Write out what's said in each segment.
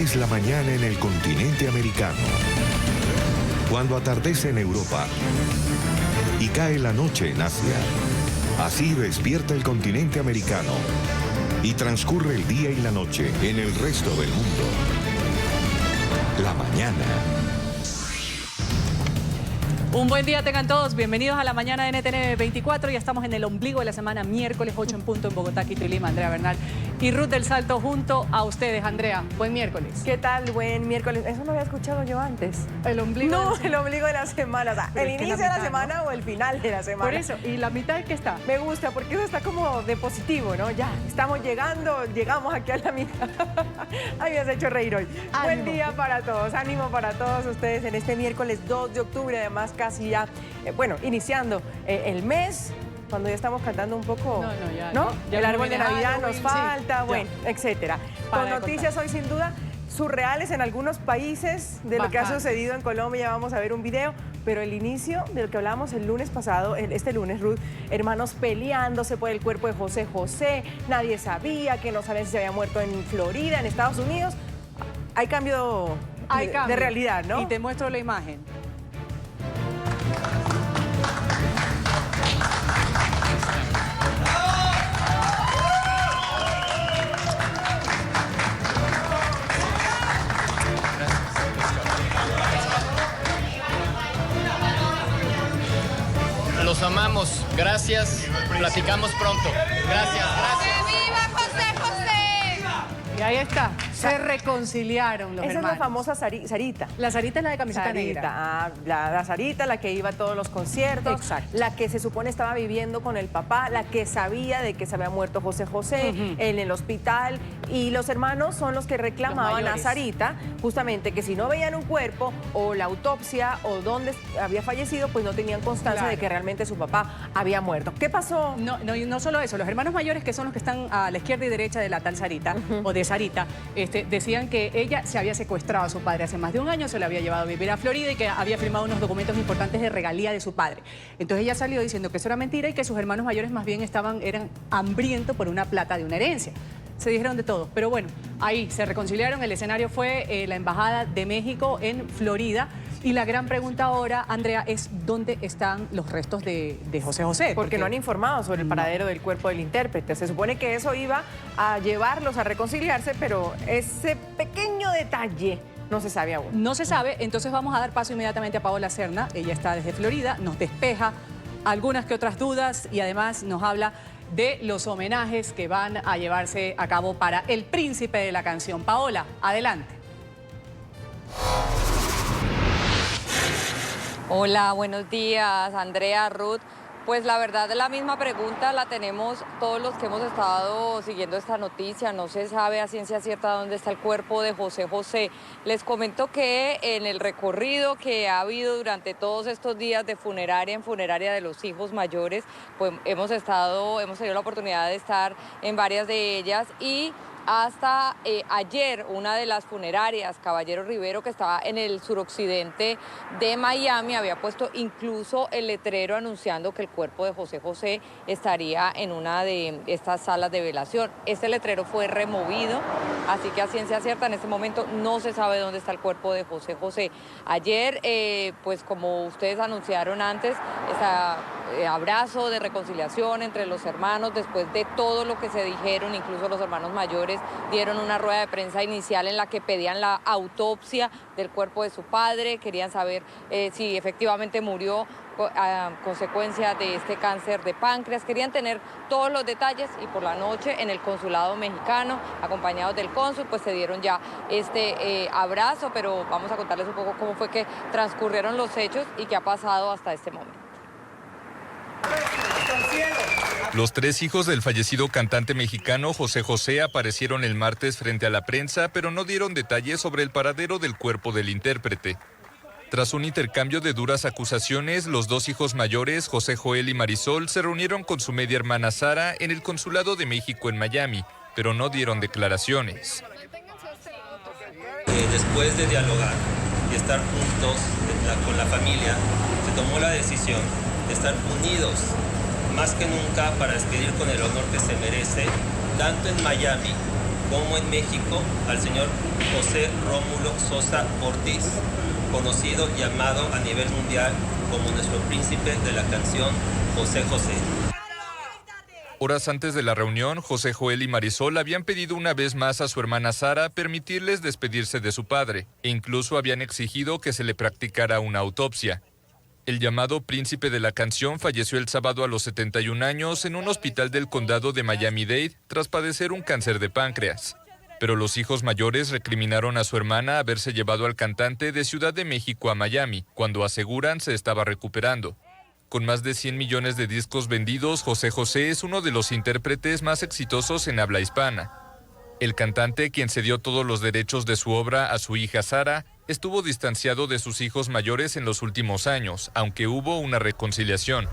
Es la mañana en el continente americano. Cuando atardece en Europa y cae la noche en Asia. Así despierta el continente americano y transcurre el día y la noche en el resto del mundo. La mañana. Un buen día tengan todos, bienvenidos a la mañana de NTN 24. Ya estamos en el ombligo de la semana, miércoles 8 en punto en Bogotá, Quito y Lima. Andrea Bernal y Ruth del Salto junto a ustedes. Andrea, buen miércoles. ¿Qué tal? Buen miércoles. Eso no había escuchado yo antes. El ombligo. No, el ombligo de la semana. O sea, el inicio de la semana, ¿no? O el final de la semana. Por eso, ¿y la mitad de qué está? Me gusta, porque eso está como de positivo, ¿no? Ya, estamos llegando, llegamos aquí a la mitad. Ay, me has hecho reír hoy. Ánimo. Buen día para todos, ánimo para todos ustedes en este miércoles 2 de octubre, además casi ya, iniciando el mes. Cuando ya estamos cantando un poco, ¿no? Ya el árbol de Navidad nos sí, falta, bueno, etcétera. Para Con noticias hoy sin duda surreales en algunos países de lo que ha sucedido en Colombia. Ya vamos a ver un video, pero el inicio de lo que hablábamos el lunes pasado, este lunes, Ruth, hermanos peleándose por el cuerpo de José José, nadie sabía, que no sabían si se había muerto en Florida, en Estados Unidos. Hay cambio de realidad, ¿no? Y te muestro la imagen. Los amamos, gracias, platicamos pronto. Gracias. ¡Viva José José! Y ahí está, se reconciliaron los Esa hermanos. es la famosa Sarita. La Sarita es la de camiseta negra. Ah, la Sarita, la que iba a todos los conciertos, Exacto. la que se supone estaba viviendo con el papá, la que sabía de que se había muerto José José en el hospital, y los hermanos son los que reclamaban a Sarita, justamente que si no veían un cuerpo o la autopsia o dónde había fallecido, pues no tenían constancia de que realmente su papá había muerto. ¿Qué pasó? No solo eso, los hermanos mayores, que son los que están a la izquierda y derecha de la tal Sarita, o de Sarita, decían que ella se había secuestrado a su padre hace más de un año, se lo había llevado a vivir a Florida y que había firmado unos documentos importantes de regalía de su padre. Entonces ella salió diciendo que eso era mentira y que sus hermanos mayores más bien eran hambrientos por una plata de una herencia. Se dijeron de todo, pero bueno, ahí se reconciliaron. El escenario fue la Embajada de México en Florida. Y la gran pregunta ahora, Andrea, es ¿dónde están los restos de José José? Porque no han informado sobre el paradero del cuerpo del intérprete. Se supone que eso iba a llevarlos a reconciliarse, pero ese pequeño detalle no se sabe aún. No se sabe, entonces vamos a dar paso inmediatamente a Paola Serna. Ella está desde Florida, nos despeja algunas que otras dudas y además nos habla de los homenajes que van a llevarse a cabo para el príncipe de la canción. Paola, adelante. Hola, buenos días, Andrea, Ruth. Pues la verdad, la misma pregunta la tenemos todos los que hemos estado siguiendo esta noticia. No se sabe a ciencia cierta dónde está el cuerpo de José José. Les comento que en el recorrido que ha habido durante todos estos días de funeraria en funeraria de los hijos mayores, pues hemos tenido la oportunidad de estar en varias de ellas y hasta ayer una de las funerarias, Caballero Rivero, que estaba en el suroccidente de Miami, había puesto incluso el letrero anunciando que el cuerpo de José José estaría en una de estas salas de velación. Este letrero fue removido, así que a ciencia cierta en este momento no se sabe dónde está el cuerpo de José José. Ayer, pues como ustedes anunciaron antes, ese abrazo de reconciliación entre los hermanos después de todo lo que se dijeron, incluso los hermanos mayores dieron una rueda de prensa inicial en la que pedían la autopsia del cuerpo de su padre, querían saber si efectivamente murió a consecuencia de este cáncer de páncreas, querían tener todos los detalles y por la noche en el consulado mexicano, acompañados del cónsul, pues se dieron ya este abrazo, pero vamos a contarles un poco cómo fue que transcurrieron los hechos y qué ha pasado hasta este momento. Los tres hijos del fallecido cantante mexicano José José aparecieron el martes frente a la prensa, pero no dieron detalles sobre el paradero del cuerpo del intérprete. Tras un intercambio de duras acusaciones, los dos hijos mayores, José Joel y Marisol, se reunieron con su media hermana Sara en el Consulado de México en Miami, pero no dieron declaraciones. Después de dialogar y estar juntos con la familia, se tomó la decisión de estar unidos más que nunca para despedir con el honor que se merece, tanto en Miami como en México al señor José Rómulo Sosa Ortiz, conocido y amado a nivel mundial como nuestro príncipe de la canción, José José. Horas antes de la reunión, José Joel y Marisol habían pedido una vez más a su hermana Sara permitirles despedirse de su padre, e incluso habían exigido que se le practicara una autopsia. El llamado príncipe de la canción falleció el sábado a los 71 años en un hospital del condado de Miami-Dade tras padecer un cáncer de páncreas. Pero los hijos mayores recriminaron a su hermana haberse llevado al cantante de Ciudad de México a Miami, cuando aseguran se estaba recuperando. Con más de 100 millones de discos vendidos, José José es uno de los intérpretes más exitosos en habla hispana. El cantante, quien cedió todos los derechos de su obra a su hija Sara, estuvo distanciado de sus hijos mayores en los últimos años, aunque hubo una reconciliación.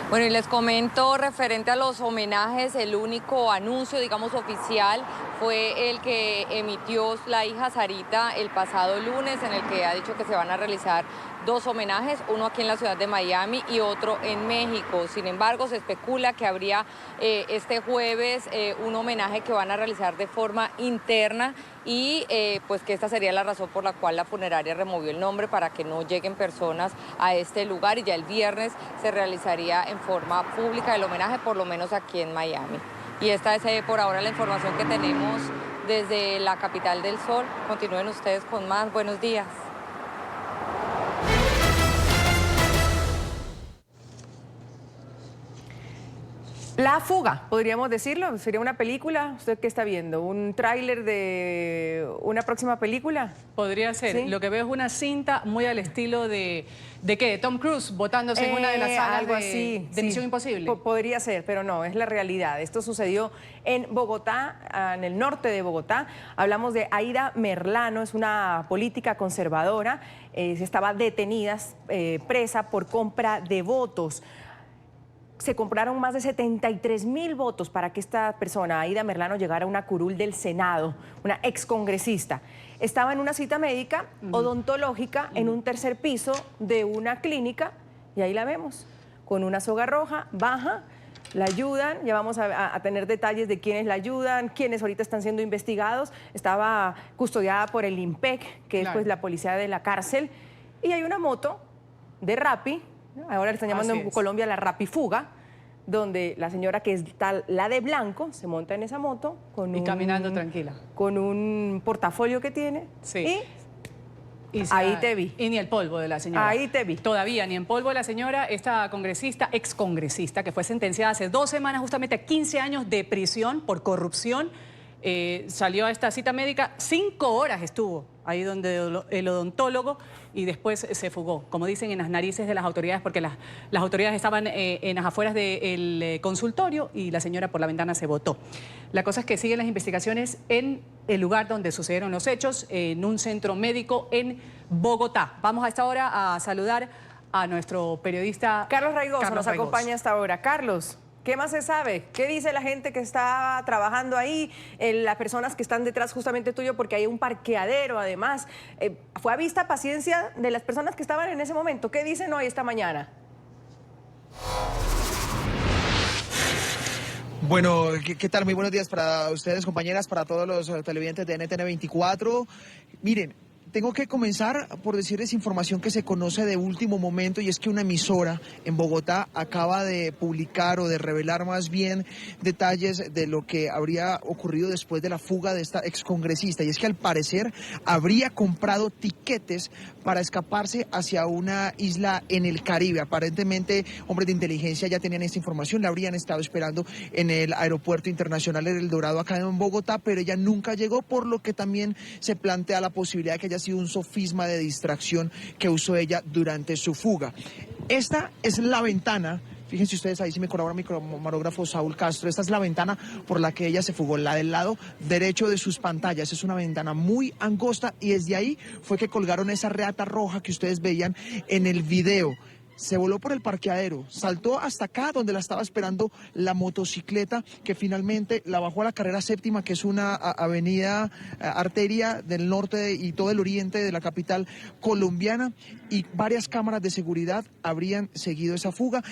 Bueno, y les comento referente a los homenajes, el único anuncio, digamos, oficial fue el que emitió la hija Sarita el pasado lunes, en el que ha dicho que se van a realizar 2 homenajes, uno aquí en la ciudad de Miami y otro en México. Sin embargo, se especula que habría este jueves un homenaje que van a realizar de forma interna y pues que esta sería la razón por la cual la funeraria removió el nombre, para que no lleguen personas a este lugar, y ya el viernes se realizaría en forma pública el homenaje, por lo menos aquí en Miami. Y esta es por ahora la información que tenemos desde la capital del sol. Continúen ustedes con más. Buenos días. La fuga, podríamos decirlo. ¿Sería una película? ¿Usted qué está viendo? ¿Un tráiler de una próxima película? Podría ser. ¿Sí? Lo que veo es una cinta muy al estilo ¿de qué? ¿De Tom Cruise botándose en una de las salas algo de así, de sí. Misión Imposible? Podría ser, pero no, es la realidad. Esto sucedió en Bogotá, en el norte de Bogotá. Hablamos de Aida Merlano, es una política conservadora. Estaba detenida, presa por compra de votos. Se compraron más de 73.000 votos para que esta persona, Aida Merlano, llegara a una curul del Senado, una excongresista. Estaba en una cita médica odontológica en un tercer piso de una clínica, y ahí la vemos, con una soga roja, baja, la ayudan. Ya vamos a tener detalles de quiénes la ayudan, quiénes ahorita están siendo investigados. Estaba custodiada por el IMPEC, que es pues la policía de la cárcel, y hay una moto de Rappi. Ahora le están llamando en Colombia la Rapifuga, donde la señora, que es la de blanco, se monta en esa moto y caminando tranquila, con un portafolio que tiene. Sí. Y ahí te vi. Y ni el polvo de la señora. Ahí te vi. Todavía ni en polvo de la señora, esta congresista, excongresista, que fue sentenciada hace 2 semanas justamente a 15 años de prisión por corrupción. Salió a esta cita médica, 5 horas estuvo ahí donde el odontólogo, y después se fugó, como dicen, en las narices de las autoridades, porque las autoridades estaban en las afueras del consultorio y la señora por la ventana se botó. La cosa es que siguen las investigaciones en el lugar donde sucedieron los hechos, en un centro médico en Bogotá. Vamos a esta hora a saludar a nuestro periodista Carlos Raigoso, nos acompaña hasta ahora. Carlos, ¿qué más se sabe? ¿Qué dice la gente que está trabajando ahí? Las personas que están detrás justamente tuyo, porque hay un parqueadero además. ¿Fue a vista paciencia de las personas que estaban en ese momento? ¿Qué dicen hoy, esta mañana? Bueno, ¿qué tal? Muy buenos días para ustedes, compañeras, para todos los televidentes de NTN 24. Miren, tengo que comenzar por decirles información que se conoce de último momento, y es que una emisora en Bogotá acaba de publicar, o de revelar más bien, detalles de lo que habría ocurrido después de la fuga de esta excongresista. Y es que al parecer habría comprado tiquetes para escaparse hacia una isla en el Caribe. Aparentemente hombres de inteligencia ya tenían esta información, la habrían estado esperando en el aeropuerto internacional de El Dorado acá en Bogotá, pero ella nunca llegó, por lo que también se plantea la posibilidad de que ella sido un sofisma de distracción que usó ella durante su fuga. Esta es la ventana, fíjense ustedes, ahí sí me colabora mi camarógrafo Saúl Castro, esta es la ventana por la que ella se fugó, la del lado derecho de sus pantallas. Es una ventana muy angosta, y desde ahí fue que colgaron esa reata roja que ustedes veían en el video. Se voló por el parqueadero, saltó hasta acá donde la estaba esperando la motocicleta, que finalmente la bajó a la carrera séptima, que es una avenida, arteria del norte y todo el oriente de la capital colombiana, y varias cámaras de seguridad habrían seguido esa fuga.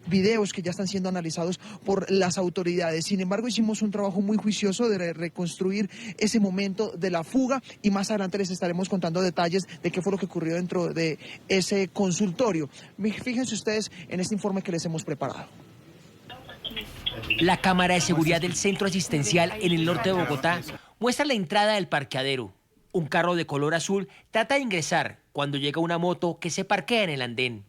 videos que ya están siendo analizados por las autoridades. Sin embargo, hicimos un trabajo muy juicioso de reconstruir ese momento de la fuga y más adelante les estaremos contando detalles de qué fue lo que ocurrió dentro de ese consultorio. Fíjense ustedes en este informe que les hemos preparado. La cámara de seguridad del centro asistencial en el norte de Bogotá muestra la entrada del parqueadero. Un carro de color azul trata de ingresar cuando llega una moto que se parquea en el andén.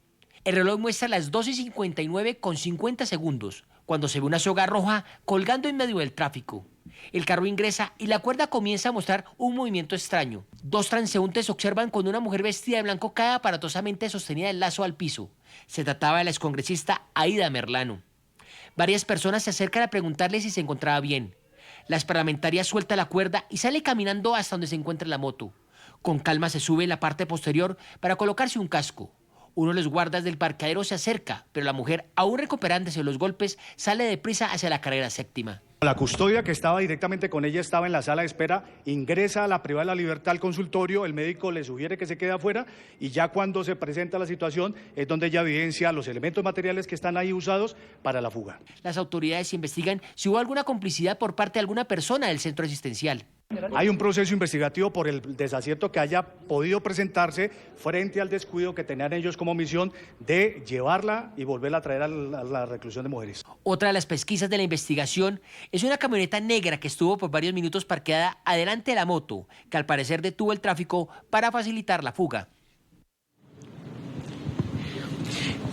El reloj muestra las 12:59 con 50 segundos, cuando se ve una soga roja colgando en medio del tráfico. El carro ingresa y la cuerda comienza a mostrar un movimiento extraño. Dos transeúntes observan cuando una mujer vestida de blanco cae aparatosamente sostenida del lazo al piso. Se trataba de la excongresista Aida Merlano. Varias personas se acercan a preguntarle si se encontraba bien. La parlamentaria suelta la cuerda y sale caminando hasta donde se encuentra la moto. Con calma se sube en la parte posterior para colocarse un casco. Uno de los guardas del parqueadero se acerca, pero la mujer, aún recuperándose de los golpes, sale deprisa hacia la carrera séptima. La custodia que estaba directamente con ella estaba en la sala de espera, ingresa a la privada de la libertad al consultorio, el médico le sugiere que se quede afuera y ya cuando se presenta la situación es donde ella evidencia los elementos materiales que están ahí usados para la fuga. Las autoridades investigan si hubo alguna complicidad por parte de alguna persona del centro asistencial. Hay un proceso investigativo por el desacierto que haya podido presentarse frente al descuido que tenían ellos como misión de llevarla y volverla a traer a la reclusión de mujeres. Otra de las pesquisas de la investigación es una camioneta negra que estuvo por varios minutos parqueada adelante de la moto, que al parecer detuvo el tráfico para facilitar la fuga.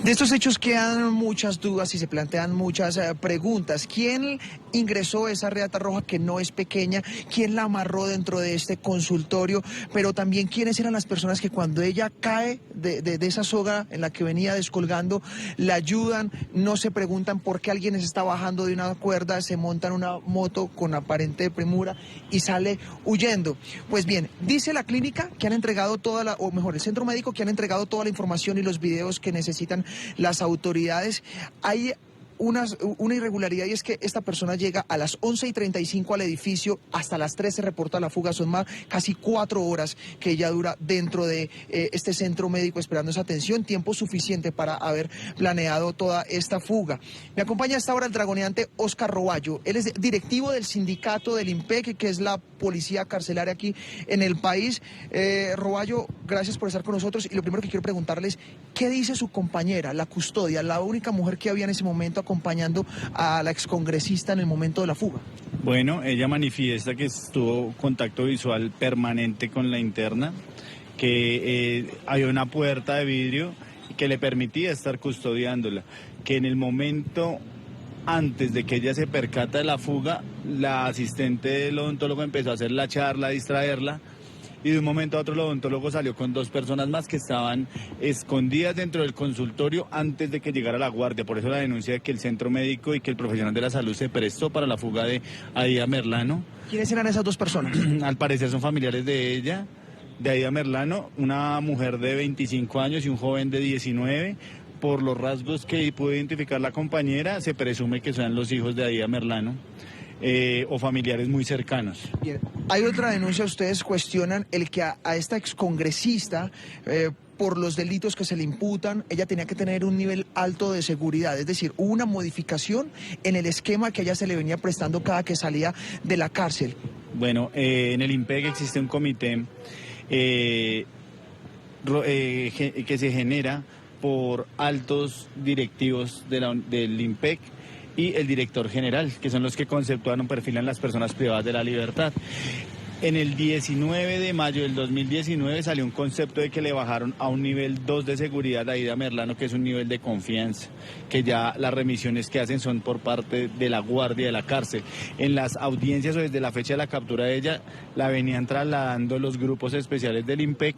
De estos hechos quedan muchas dudas y se plantean muchas preguntas. ¿Quién ingresó esa reata roja que no es pequeña? ¿Quién la amarró dentro de este consultorio? Pero también quiénes eran las personas que cuando ella cae de esa soga en la que venía descolgando, la ayudan, no se preguntan por qué alguien se está bajando de una cuerda, se monta en una moto con aparente premura y sale huyendo. Pues bien, dice la clínica que han entregado el centro médico que han entregado toda la información y los videos que necesitan las autoridades. Hay una irregularidad y es que esta persona llega a las 11:35 al edificio, hasta las 3 se reporta la fuga, son casi 4 horas que ella dura dentro de este centro médico esperando esa atención, tiempo suficiente para haber planeado toda esta fuga. Me acompaña a esta hora el dragoneante Oscar Roballo, él es directivo del sindicato del IMPEC, que es la policía carcelaria aquí en el país. Roballo, gracias por estar con nosotros y lo primero que quiero preguntarles, ¿qué dice su compañera, la custodia, la única mujer que había en ese momento acompañando a la excongresista en el momento de la fuga? Bueno, ella manifiesta que tuvo contacto visual permanente con la interna, que había una puerta de vidrio que le permitía estar custodiándola, que en el momento antes de que ella se percata de la fuga, la asistente del odontólogo empezó a hacer la charla, a distraerla, y de un momento a otro el odontólogo salió con 2 personas más que estaban escondidas dentro del consultorio antes de que llegara la guardia. Por eso la denuncia de que el centro médico y que el profesional de la salud se prestó para la fuga de Aida Merlano. ¿Quiénes eran esas 2 personas? Al parecer son familiares de ella, de Aida Merlano, una mujer de 25 años y un joven de 19. Por los rasgos que pudo identificar la compañera, se presume que sean los hijos de Aida Merlano. O familiares muy cercanos. Bien. Hay otra denuncia, ustedes cuestionan el que a esta excongresista, por los delitos que se le imputan, ella tenía que tener un nivel alto de seguridad, es decir, hubo una modificación en el esquema que a ella se le venía prestando cada que salía de la cárcel. Bueno, en el IMPEC existe un comité que se genera por altos directivos del IMPEC y el director general, que son los que conceptúan o perfilan las personas privadas de la libertad. En el 19 de mayo del 2019 salió un concepto de que le bajaron a un nivel 2 de seguridad a Aida Merlano, que es un nivel de confianza, que ya las remisiones que hacen son por parte de la guardia de la cárcel. En las audiencias o desde la fecha de la captura de ella, la venían trasladando los grupos especiales del IMPEC,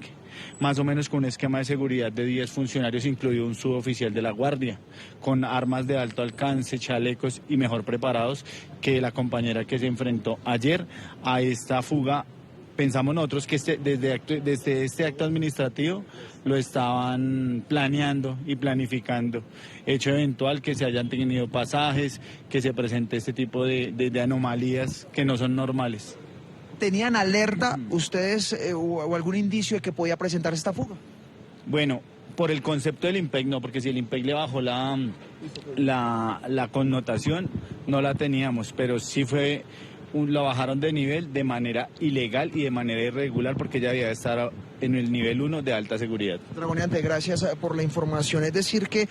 más o menos con un esquema de seguridad de 10 funcionarios, incluido un suboficial de la guardia, con armas de alto alcance, chalecos y mejor preparados que la compañera que se enfrentó ayer a esta fuga. Pensamos nosotros que desde este acto administrativo lo estaban planeando y planificando. Hecho eventual que se hayan tenido pasajes, que se presente este tipo de anomalías que no son normales. ¿Tenían alerta ustedes o algún indicio de que podía presentarse esta fuga? Bueno, Por el concepto del IMPEC no, porque si el IMPEC le bajó la connotación, no la teníamos, pero sí fue, lo bajaron de nivel de manera ilegal y de manera irregular porque ya debía estar en el nivel 1 de alta seguridad. Dragoneante, gracias por la información. Es decir que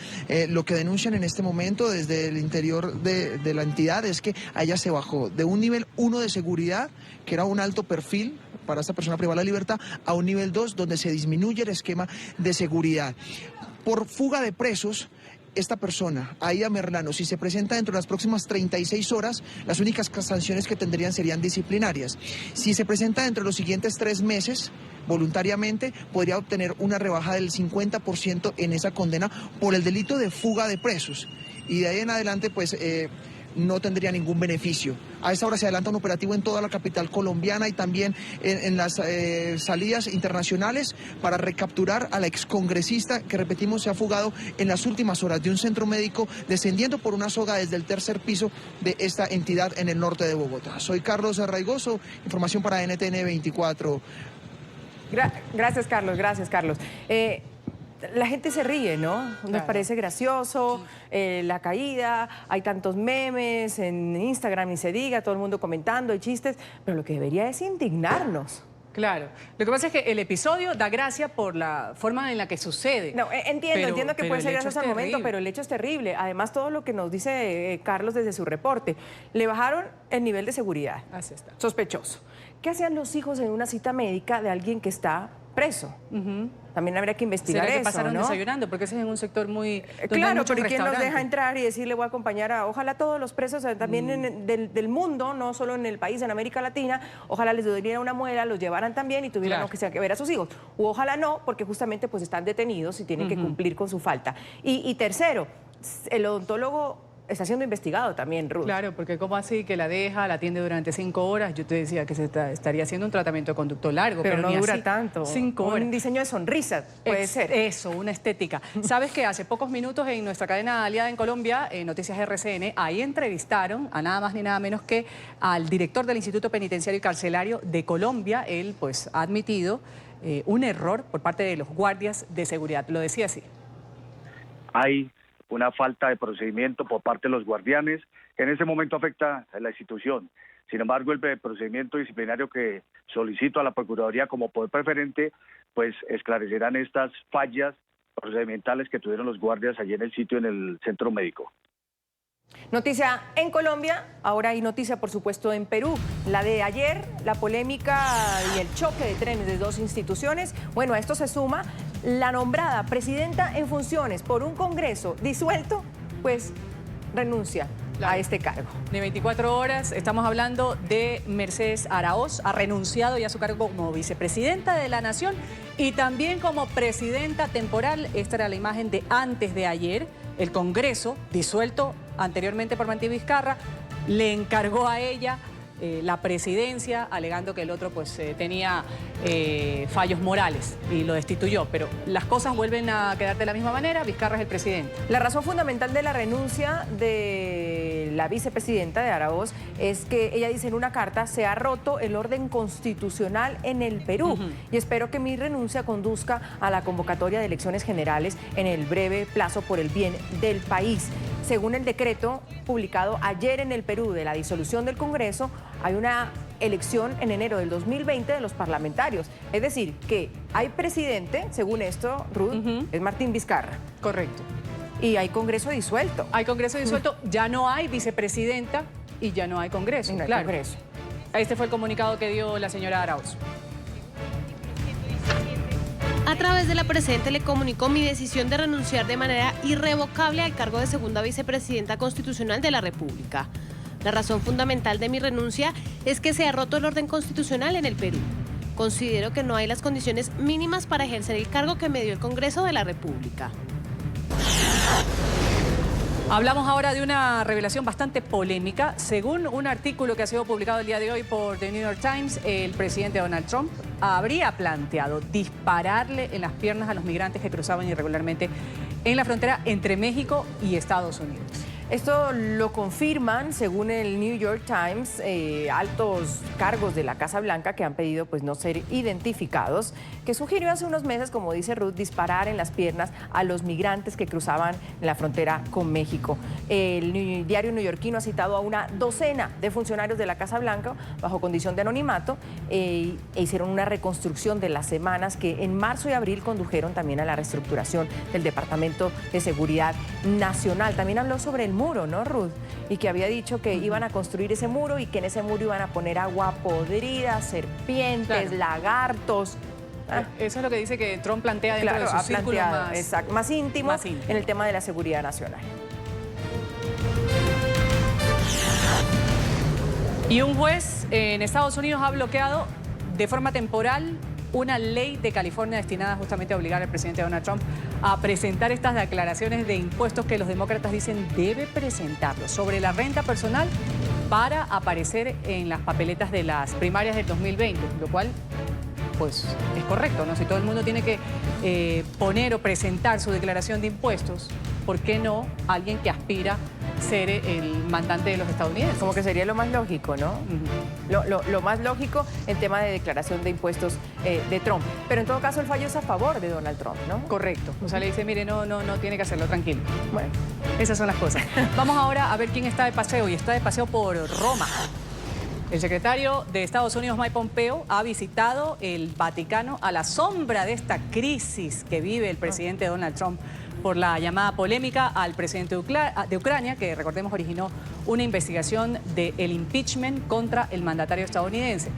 lo que denuncian en este momento desde el interior de la entidad es que a ella se bajó de un nivel 1 de seguridad, que era un alto perfil para esta persona privada de la libertad, a un nivel 2 donde se disminuye el esquema de seguridad. Por fuga de presos, esta persona, Aida Merlano, si se presenta dentro de las próximas 36 horas, las únicas sanciones que tendrían serían disciplinarias. Si se presenta dentro de los siguientes 3 meses, voluntariamente, podría obtener una rebaja del 50% en esa condena por el delito de fuga de presos. Y de ahí en adelante, pues, no tendría ningún beneficio. A esta hora se adelanta un operativo en toda la capital colombiana y también en las salidas internacionales para recapturar a la excongresista que, repetimos, se ha fugado en las últimas horas de un centro médico descendiendo por una soga desde el 3er piso de esta entidad en el norte de Bogotá. Soy Carlos Arraigoso, información para NTN 24. Gracias, Carlos, gracias, Carlos. La gente se ríe, ¿no? Nos parece gracioso, la caída, hay tantos memes en Instagram, ni se diga, todo el mundo comentando, hay chistes, pero lo que debería es indignarnos. Claro. Lo que pasa es que el episodio da gracia por la forma en la que sucede. No, entiendo que puede ser gracioso al momento, pero el hecho es terrible. Además, todo lo que nos dice Carlos desde su reporte, le bajaron el nivel de seguridad. Así está. Sospechoso. ¿Qué hacían los hijos en una cita médica de alguien que está preso? También habría que investigar eso, ¿será que pasaron ¿no? desayunando? Porque ese es en un sector muy... Claro, pero ¿quién nos deja entrar y decirle voy a acompañar a... Ojalá todos los presos también del mundo, no solo en el país, en América Latina, ojalá les doliera una muela, los llevaran también y tuvieran que ver a sus hijos. U ojalá no, porque justamente pues están detenidos y tienen que cumplir con su falta. Y tercero, el odontólogo está siendo investigado también, Ruth. Claro, porque ¿cómo así que la deja, la atiende durante 5 horas? Yo te decía que estaría haciendo un tratamiento de conducto largo, pero no ni dura así. tanto. 5 horas. Un diseño de sonrisa, puede ser. Eso, una estética. ¿Sabes que hace pocos minutos en nuestra cadena aliada en Colombia, Noticias RCN, ahí entrevistaron a nada más ni nada menos que al director del Instituto Penitenciario y Carcelario de Colombia? Él, pues, ha admitido un error por parte de los guardias de seguridad. Lo decía así. Hay una falta de procedimiento por parte de los guardianes, que en ese momento afecta a la institución. Sin embargo, el procedimiento disciplinario que solicito a la Procuraduría como poder preferente, pues esclarecerán estas fallas procedimentales que tuvieron los guardias allí en el sitio, en el centro médico. Noticia en Colombia, ahora hay noticia por supuesto en Perú. La de ayer, la polémica y el choque de trenes de 2 instituciones. Bueno, a esto se suma la nombrada presidenta en funciones por un Congreso disuelto, pues renuncia a este cargo. De 24 horas, estamos hablando de Mercedes Araoz, ha renunciado ya a su cargo como vicepresidenta de la Nación y también como presidenta temporal. Esta era la imagen de antes de ayer. El Congreso, disuelto anteriormente por Martín Vizcarra, le encargó a ella la presidencia, alegando que el otro pues tenía fallos morales y lo destituyó. Pero las cosas vuelven a quedar de la misma manera, Vizcarra es el presidente. La razón fundamental de la renuncia de la vicepresidenta de Araoz es que ella dice en una carta: se ha roto el orden constitucional en el Perú y espero que mi renuncia conduzca a la convocatoria de elecciones generales en el breve plazo por el bien del país. Según el decreto publicado ayer en el Perú de la disolución del Congreso, hay una elección en enero del 2020 de los parlamentarios. Es decir, que hay presidente, según esto, Ruth, es Martín Vizcarra. Correcto. Y hay Congreso disuelto. Hay Congreso disuelto, ya no hay vicepresidenta y ya no hay Congreso. No hay claro. Congreso. Este fue el comunicado que dio la señora Araoz. A través de la presente le comunicó mi decisión de renunciar de manera irrevocable al cargo de segunda vicepresidenta constitucional de la República. La razón fundamental de mi renuncia es que se ha roto el orden constitucional en el Perú. Considero que no hay las condiciones mínimas para ejercer el cargo que me dio el Congreso de la República. Hablamos ahora de una revelación bastante polémica. Según un artículo que ha sido publicado el día de hoy por The New York Times, el presidente Donald Trump habría planteado dispararle en las piernas a los migrantes que cruzaban irregularmente en la frontera entre México y Estados Unidos. Esto lo confirman, según el New York Times, altos cargos de la Casa Blanca que han pedido pues no ser identificados, que sugirió hace unos meses, como dice Ruth, disparar en las piernas a los migrantes que cruzaban la frontera con México. El diario neoyorquino ha citado a una docena de funcionarios de la Casa Blanca bajo condición de anonimato e hicieron una reconstrucción de las semanas que en marzo y abril condujeron también a la reestructuración del Departamento de Seguridad Nacional. También habló sobre el muro, ¿no, Ruth? Y que había dicho que iban a construir ese muro y que en ese muro iban a poner agua podrida, serpientes, lagartos. Eso es lo que dice que Trump plantea dentro de su círculo más íntimo en el tema de la seguridad nacional. Y un juez en Estados Unidos ha bloqueado de forma temporal una ley de California destinada justamente a obligar al presidente Donald Trump a presentar estas declaraciones de impuestos que los demócratas dicen debe presentarlos sobre la renta personal para aparecer en las papeletas de las primarias del 2020, lo cual pues es correcto, ¿no? Si todo el mundo tiene que poner o presentar su declaración de impuestos, ¿por qué no alguien que aspira a ser el mandante de los estadounidenses? Como que sería lo más lógico, ¿no? Lo más lógico en tema de declaración de impuestos de Trump. Pero en todo caso el fallo es a favor de Donald Trump, ¿no? Correcto. O sea, le dice, mire, no tiene que hacerlo, tranquilo. Bueno, esas son las cosas. Vamos ahora a ver quién está de paseo, y está de paseo por Roma. El secretario de Estados Unidos, Mike Pompeo, ha visitado el Vaticano a la sombra de esta crisis que vive el presidente Donald Trump por la llamada polémica al presidente de Ucrania, que recordemos originó una investigación del impeachment contra el mandatario estadounidense.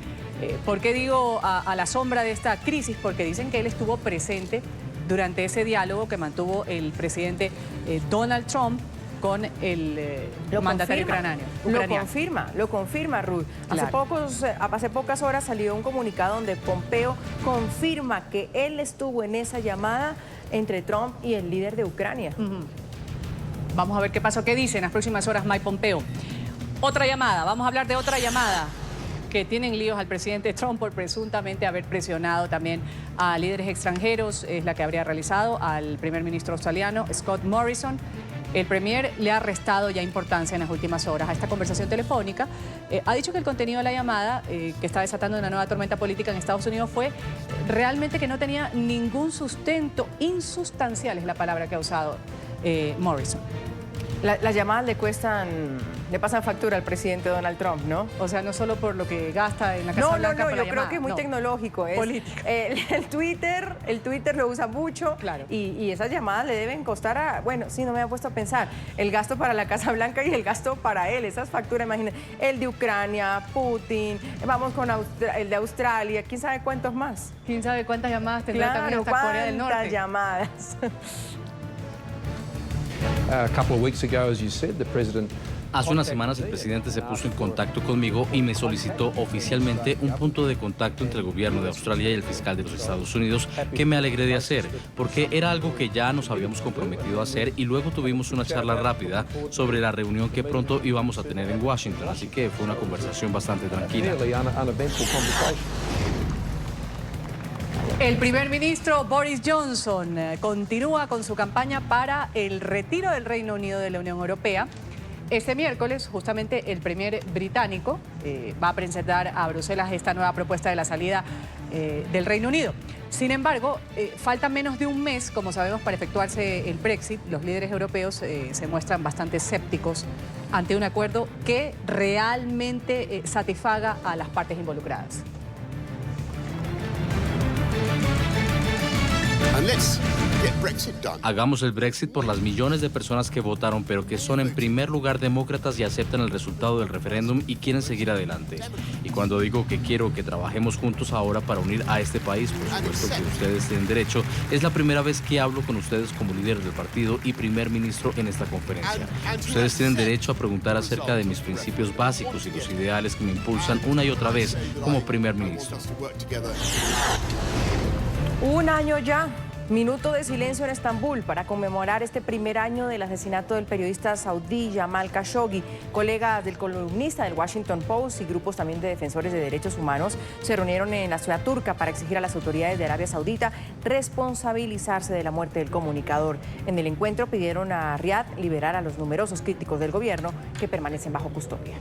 ¿Por qué digo a la sombra de esta crisis? Porque dicen que él estuvo presente durante ese diálogo que mantuvo el presidente Donald Trump con el mandatario ucraniano. Lo confirma, Ruth. Claro. Hace pocas horas salió un comunicado donde Pompeo confirma que él estuvo en esa llamada entre Trump y el líder de Ucrania. Vamos a ver qué pasó, qué dice en las próximas horas Mike Pompeo. Otra llamada, vamos a hablar de otra llamada que tienen líos al presidente Trump por presuntamente haber presionado también a líderes extranjeros. Es la que habría realizado al primer ministro australiano, Scott Morrison. El premier le ha restado ya importancia en las últimas horas a esta conversación telefónica. Ha dicho que el contenido de la llamada, que está desatando una nueva tormenta política en Estados Unidos, fue realmente que no tenía ningún sustento, insustancial es la palabra que ha usado Morrison. Las llamadas le pasan factura al presidente Donald Trump, ¿no? O sea, no solo por lo que gasta en la Casa Blanca por la yo llamada. creo que es muy tecnológico. Política. El Twitter lo usa mucho. Claro. Y esas llamadas le deben costar bueno, sí, no me había puesto a pensar. El gasto para la Casa Blanca y el gasto para él. Esas facturas, imagínate. El de Ucrania, Putin, vamos con el de Australia, quién sabe cuántos más. Quién sabe cuántas llamadas tendrá también hasta Corea del Norte. Cuántas llamadas. Hace unas semanas el presidente se puso en contacto conmigo y me solicitó oficialmente un punto de contacto entre el gobierno de Australia y el fiscal de los Estados Unidos, que me alegré de hacer, porque era algo que ya nos habíamos comprometido a hacer, y luego tuvimos una charla rápida sobre la reunión que pronto íbamos a tener en Washington, así que fue una conversación bastante tranquila. El primer ministro Boris Johnson continúa con su campaña para el retiro del Reino Unido de la Unión Europea. Este miércoles, justamente, el premier británico va a presentar a Bruselas esta nueva propuesta de la salida del Reino Unido. Sin embargo, falta menos de un mes, como sabemos, para efectuarse el Brexit. Los líderes europeos se muestran bastante escépticos ante un acuerdo que realmente satisfaga a las partes involucradas. Hagamos el Brexit por las millones de personas que votaron, pero que son en primer lugar demócratas y aceptan el resultado del referéndum y quieren seguir adelante. Y cuando digo que quiero que trabajemos juntos ahora para unir a este país, por supuesto que ustedes tienen derecho, es la primera vez que hablo con ustedes como líderes del partido y primer ministro en esta conferencia. Ustedes tienen derecho a preguntar acerca de mis principios básicos y los ideales que me impulsan una y otra vez como primer ministro. Un año ya Minuto de silencio en Estambul para conmemorar este primer año del asesinato del periodista saudí Jamal Khashoggi. Colegas del columnista del Washington Post y grupos también de defensores de derechos humanos se reunieron en la ciudad turca para exigir a las autoridades de Arabia Saudita responsabilizarse de la muerte del comunicador. En el encuentro pidieron a Riad liberar a los numerosos críticos del gobierno que permanecen bajo custodia.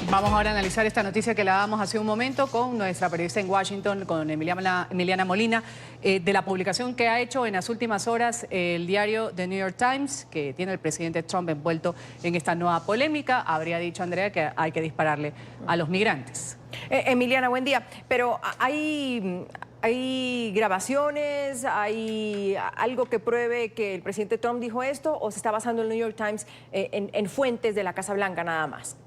Vamos ahora a analizar esta noticia que la damos hace un momento con nuestra periodista en Washington, con Emiliana Molina, de la publicación que ha hecho en las últimas horas el diario The New York Times, que tiene al presidente Trump envuelto en esta nueva polémica. Habría dicho, Andrea, que hay que dispararle a los migrantes. Emiliana, buen día. Pero hay grabaciones, hay algo que pruebe que el presidente Trump dijo esto, o se está basando el New York Times en fuentes de la Casa Blanca nada más.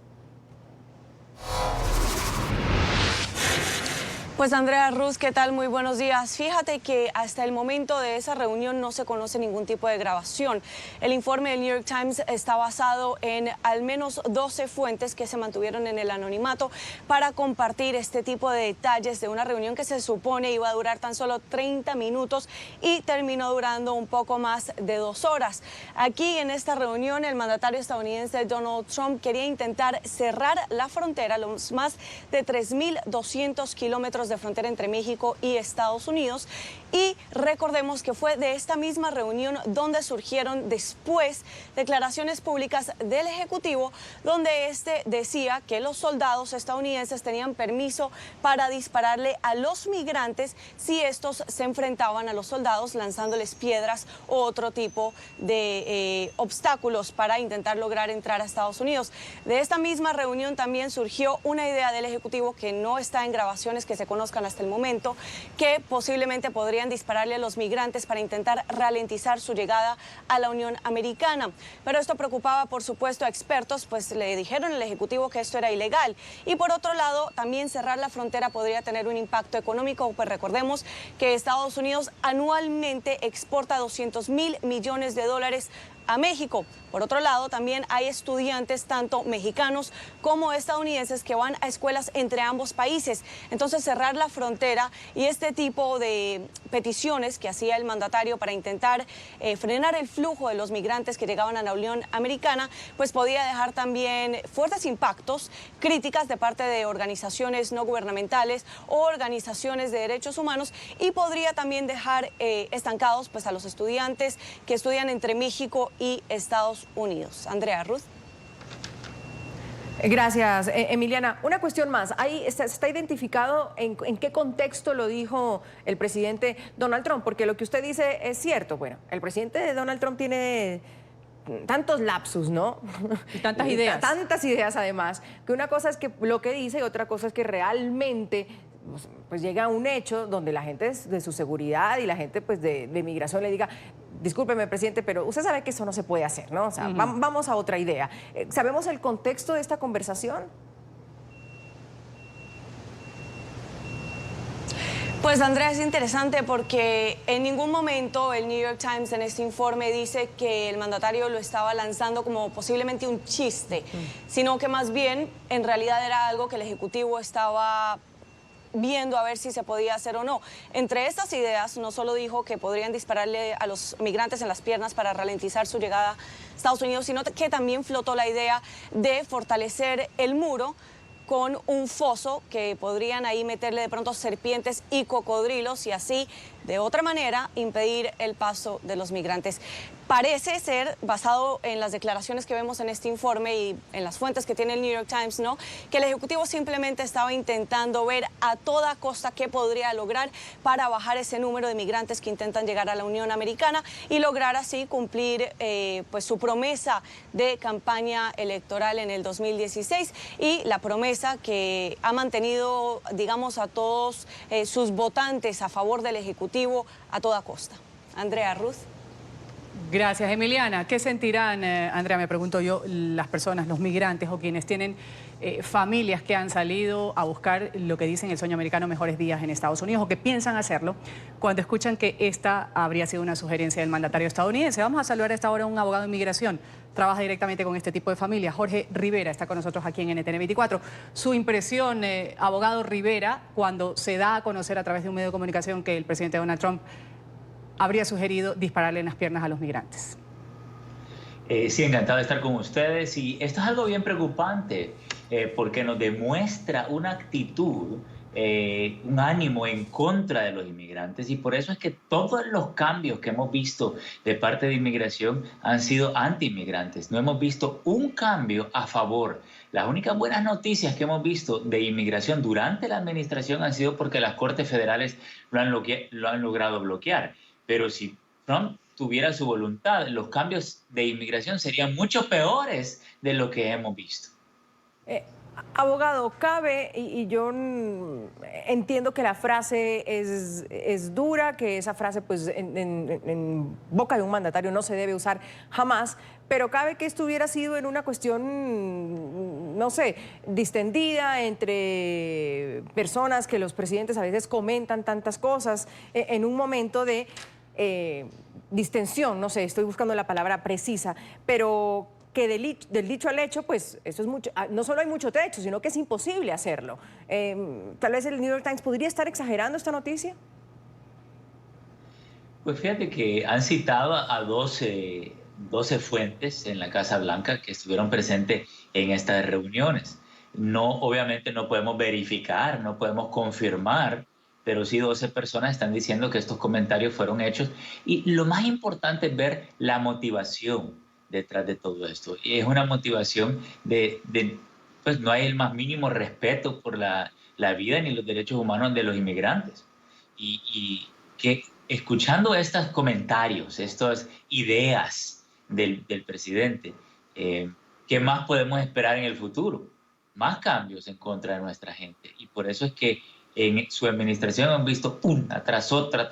Pues Andrea Ruz, ¿qué tal? Muy buenos días. Fíjate que hasta el momento de esa reunión no se conoce ningún tipo de grabación. El informe del New York Times está basado en al menos 12 fuentes que se mantuvieron en el anonimato para compartir este tipo de detalles de una reunión que se supone iba a durar tan solo 30 minutos y terminó durando un poco más de 2 horas. Aquí en esta reunión el mandatario estadounidense Donald Trump quería intentar cerrar la frontera, los más de 3.200 kilómetros de frontera entre México y Estados Unidos, y recordemos que fue de esta misma reunión donde surgieron después declaraciones públicas del Ejecutivo donde este decía que los soldados estadounidenses tenían permiso para dispararle a los migrantes si estos se enfrentaban a los soldados lanzándoles piedras o otro tipo de obstáculos para intentar lograr entrar a Estados Unidos. De esta misma reunión también surgió una idea del Ejecutivo que no está en grabaciones que se conozcan hasta el momento, que posiblemente podrían dispararle a los migrantes para intentar ralentizar su llegada a la Unión Americana. Pero esto preocupaba, por supuesto, a expertos, pues le dijeron al Ejecutivo que esto era ilegal. Y por otro lado, también cerrar la frontera podría tener un impacto económico, pues recordemos que Estados Unidos anualmente exporta 200.000 millones de dólares a México. Por otro lado, también hay estudiantes, tanto mexicanos como estadounidenses, que van a escuelas entre ambos países. Entonces, cerrar la frontera y este tipo de peticiones que hacía el mandatario para intentar frenar el flujo de los migrantes que llegaban a la Unión Americana, pues podía dejar también fuertes impactos, críticas de parte de organizaciones no gubernamentales o organizaciones de derechos humanos, y podría también dejar estancados pues a los estudiantes que estudian entre México y Estados Unidos. Andrea Ruz. Gracias, Emiliana. Una cuestión más. Ahí está identificado en qué contexto lo dijo el presidente Donald Trump, porque lo que usted dice es cierto. Bueno, el presidente de Donald Trump tiene tantos lapsus, ¿no? Y tantas ideas. Tantas ideas, además, que una cosa es que lo que dice y otra cosa es que realmente pues llega a un hecho donde la gente de su seguridad y la gente pues de migración le diga: discúlpeme, presidente, pero usted sabe que eso no se puede hacer, ¿no? O sea, vamos a otra idea. ¿Sabemos el contexto de esta conversación? Pues Andrea, es interesante porque en ningún momento el New York Times en este informe dice que el mandatario lo estaba lanzando como posiblemente un chiste, sino que más bien en realidad era algo que el Ejecutivo estaba viendo a ver si se podía hacer o no. Entre estas ideas, no solo dijo que podrían dispararle a los migrantes en las piernas para ralentizar su llegada a Estados Unidos, sino que también flotó la idea de fortalecer el muro con un foso que podrían ahí meterle de pronto serpientes y cocodrilos y así, de otra manera, impedir el paso de los migrantes. Parece ser, basado en las declaraciones que vemos en este informe y en las fuentes que tiene el New York Times, ¿no?, que el Ejecutivo simplemente estaba intentando ver a toda costa qué podría lograr para bajar ese número de migrantes que intentan llegar a la Unión Americana y lograr así cumplir pues su promesa de campaña electoral en el 2016 y la promesa que ha mantenido, digamos, a todos sus votantes a favor del Ejecutivo a toda costa. Andrea Ruz. Gracias, Emiliana. ¿Qué sentirán, Andrea, me pregunto yo, las personas, los migrantes o quienes tienen familias que han salido a buscar lo que dicen el sueño americano, mejores días en Estados Unidos, o que piensan hacerlo, cuando escuchan que esta habría sido una sugerencia del mandatario estadounidense? Vamos a saludar a esta hora a un abogado de inmigración. Trabaja directamente con este tipo de familias. Jorge Rivera está con nosotros aquí en NTN 24. Su impresión, abogado Rivera, cuando se da a conocer a través de un medio de comunicación que el presidente Donald Trump habría sugerido dispararle en las piernas a los migrantes. Sí, encantado de estar con ustedes. Y esto es algo bien preocupante porque nos demuestra una actitud, un ánimo en contra de los inmigrantes, y por eso es que todos los cambios que hemos visto de parte de inmigración han sido anti-inmigrantes. No hemos visto un cambio a favor. Las únicas buenas noticias que hemos visto de inmigración durante la administración han sido porque las Cortes Federales lo han logrado bloquear. Pero si Trump tuviera su voluntad, los cambios de inmigración serían mucho peores de lo que hemos visto. Abogado, cabe, y yo entiendo que la frase es dura, que esa frase pues en boca de un mandatario no se debe usar jamás, pero cabe que esto hubiera sido en una cuestión, no sé, distendida entre personas, que los presidentes a veces comentan tantas cosas en un momento de distensión, no sé, estoy buscando la palabra precisa, pero que del dicho al hecho, pues eso es mucho, no solo hay mucho trecho, sino que es imposible hacerlo. Tal vez el New York Times podría estar exagerando esta noticia. Pues fíjate que han citado a 12 fuentes en la Casa Blanca que estuvieron presentes en estas reuniones. No, obviamente no podemos verificar, no podemos confirmar, pero sí 12 personas están diciendo que estos comentarios fueron hechos. Y lo más importante es ver la motivación detrás de todo esto. Y es una motivación pues no hay el más mínimo respeto por la vida ni los derechos humanos de los inmigrantes. Y que escuchando estos comentarios, estas ideas del presidente, ¿qué más podemos esperar en el futuro? Más cambios en contra de nuestra gente. Y por eso es que en su administración han visto una tras otra,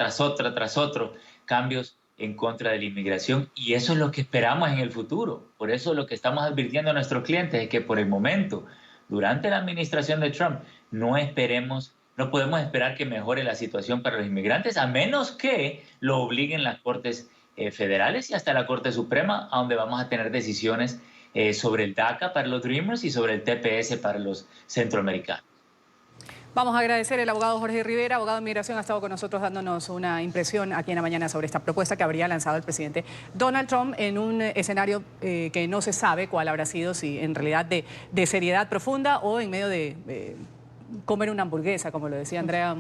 cambios en contra de la inmigración, y eso es lo que esperamos en el futuro. Por eso lo que estamos advirtiendo a nuestros clientes es que por el momento, durante la administración de Trump, no podemos esperar que mejore la situación para los inmigrantes, a menos que lo obliguen las Cortes Federales y hasta la Corte Suprema, a donde vamos a tener decisiones sobre el DACA para los Dreamers y sobre el TPS para los centroamericanos. Vamos a agradecer al abogado Jorge Rivera, abogado de inmigración, ha estado con nosotros dándonos una impresión aquí en la mañana sobre esta propuesta que habría lanzado el presidente Donald Trump en un escenario que no se sabe cuál habrá sido, si en realidad de seriedad profunda o en medio de comer una hamburguesa, como lo decía Andrea,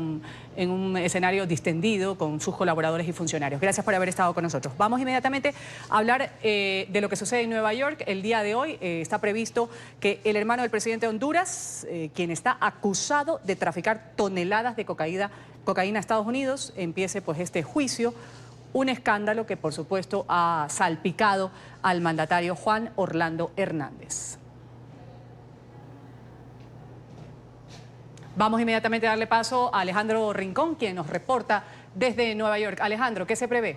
en un escenario distendido con sus colaboradores y funcionarios. Gracias por haber estado con nosotros. Vamos inmediatamente a hablar de lo que sucede en Nueva York. El día de hoy está previsto que el hermano del presidente de Honduras, quien está acusado de traficar toneladas de cocaína a Estados Unidos, empiece pues este juicio. Un escándalo que por supuesto ha salpicado al mandatario Juan Orlando Hernández. Vamos inmediatamente a darle paso a Alejandro Rincón, quien nos reporta desde Nueva York. Alejandro, ¿qué se prevé?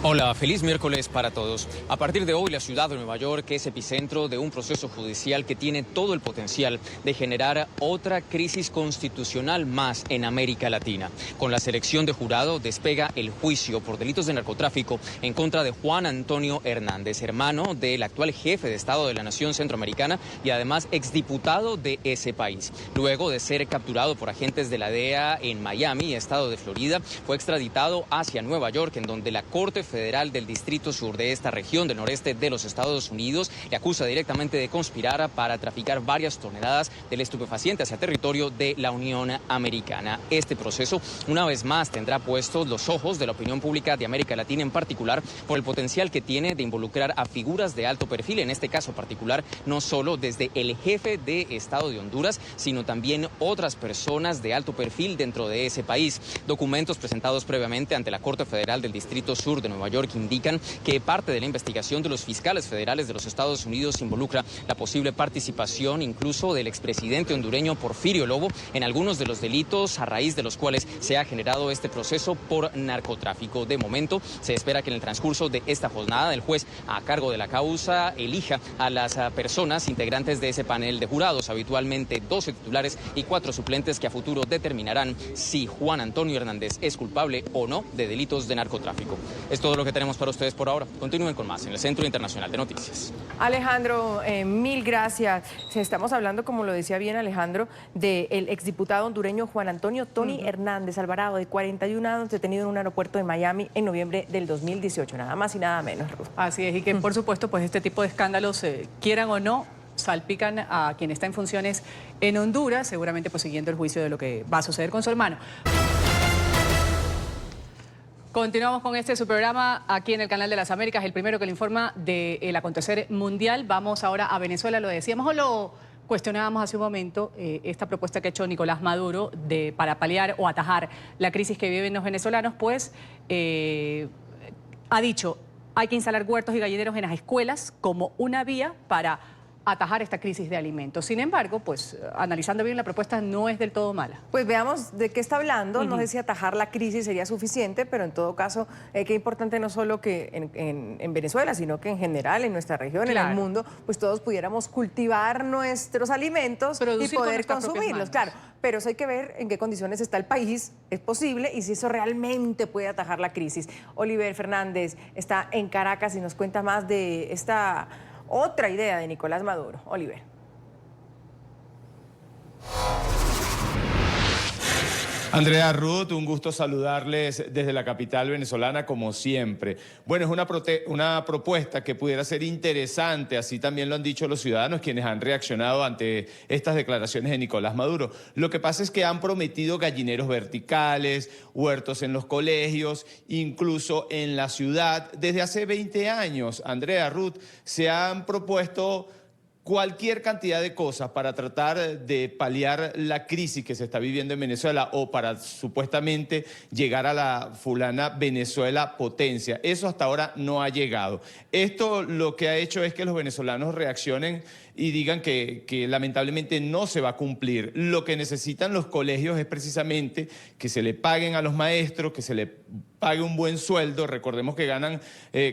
Hola, feliz miércoles para todos. A partir de hoy, la ciudad de Nueva York es epicentro de un proceso judicial que tiene todo el potencial de generar otra crisis constitucional más en América Latina. Con la selección de jurado despega el juicio por delitos de narcotráfico en contra de Juan Antonio Hernández, hermano del actual jefe de Estado de la Nación Centroamericana y además exdiputado de ese país. Luego de ser capturado por agentes de la DEA en Miami, estado de Florida, fue extraditado hacia Nueva York, en donde la Corte Federal del Distrito Sur de esta región del noreste de los Estados Unidos le acusa directamente de conspirar para traficar varias toneladas del estupefaciente hacia territorio de la Unión Americana. Este proceso, una vez más, tendrá puestos los ojos de la opinión pública de América Latina, en particular por el potencial que tiene de involucrar a figuras de alto perfil, en este caso particular, no solo desde el jefe de Estado de Honduras, sino también otras personas de alto perfil dentro de ese país. Documentos presentados previamente ante la Corte Federal del Distrito Sur de Nueva Nueva York indican que parte de la investigación de los fiscales federales de los Estados Unidos involucra la posible participación incluso del expresidente hondureño Porfirio Lobo en algunos de los delitos a raíz de los cuales se ha generado este proceso por narcotráfico. De momento, se espera que en el transcurso de esta jornada el juez a cargo de la causa elija a las personas integrantes de ese panel de jurados, habitualmente 12 titulares y 4 suplentes que a futuro determinarán si Juan Antonio Hernández es culpable o no de delitos de narcotráfico. Es todo lo que tenemos para ustedes por ahora. Continúen con más en el Centro Internacional de Noticias. Alejandro, mil gracias. Estamos hablando, como lo decía bien Alejandro, del exdiputado hondureño Juan Antonio Tony Hernández Alvarado, de 41 años, detenido en un aeropuerto de Miami en noviembre del 2018, nada más y nada menos, Ruth. Así es, y que por supuesto, pues este tipo de escándalos, quieran o no, salpican a quien está en funciones en Honduras, seguramente pues siguiendo el juicio de lo que va a suceder con su hermano. Continuamos con su programa aquí en el Canal de las Américas, el primero que le informa del acontecer mundial. Vamos ahora a Venezuela, lo decíamos o lo cuestionábamos hace un momento, esta propuesta que ha hecho Nicolás Maduro para paliar o atajar la crisis que viven los venezolanos, pues ha dicho, hay que instalar huertos y gallineros en las escuelas como una vía para atajar esta crisis de alimentos. Sin embargo, pues analizando bien la propuesta no es del todo mala. Pues veamos de qué está hablando. No sé si atajar la crisis sería suficiente, pero en todo caso, qué importante no solo que en Venezuela, sino que en general en nuestra región, en el mundo, pues todos pudiéramos cultivar nuestros alimentos y poder consumirlos. Claro, pero eso hay que ver en qué condiciones está el país, es posible, y si eso realmente puede atajar la crisis. Oliver Fernández está en Caracas y nos cuenta más de esta otra idea de Nicolás Maduro. Oliver. Andrea, Ruth, un gusto saludarles desde la capital venezolana como siempre. Bueno, es una propuesta que pudiera ser interesante, así también lo han dicho los ciudadanos quienes han reaccionado ante estas declaraciones de Nicolás Maduro. Lo que pasa es que han prometido gallineros verticales, huertos en los colegios, incluso en la ciudad. Desde hace 20 años, Andrea, Ruth, se han propuesto cualquier cantidad de cosas para tratar de paliar la crisis que se está viviendo en Venezuela o para supuestamente llegar a la fulana Venezuela potencia. Eso hasta ahora no ha llegado. Esto lo que ha hecho es que los venezolanos reaccionen y digan que lamentablemente no se va a cumplir. Lo que necesitan los colegios es precisamente que se le paguen a los maestros, que se le pague un buen sueldo. Recordemos que ganan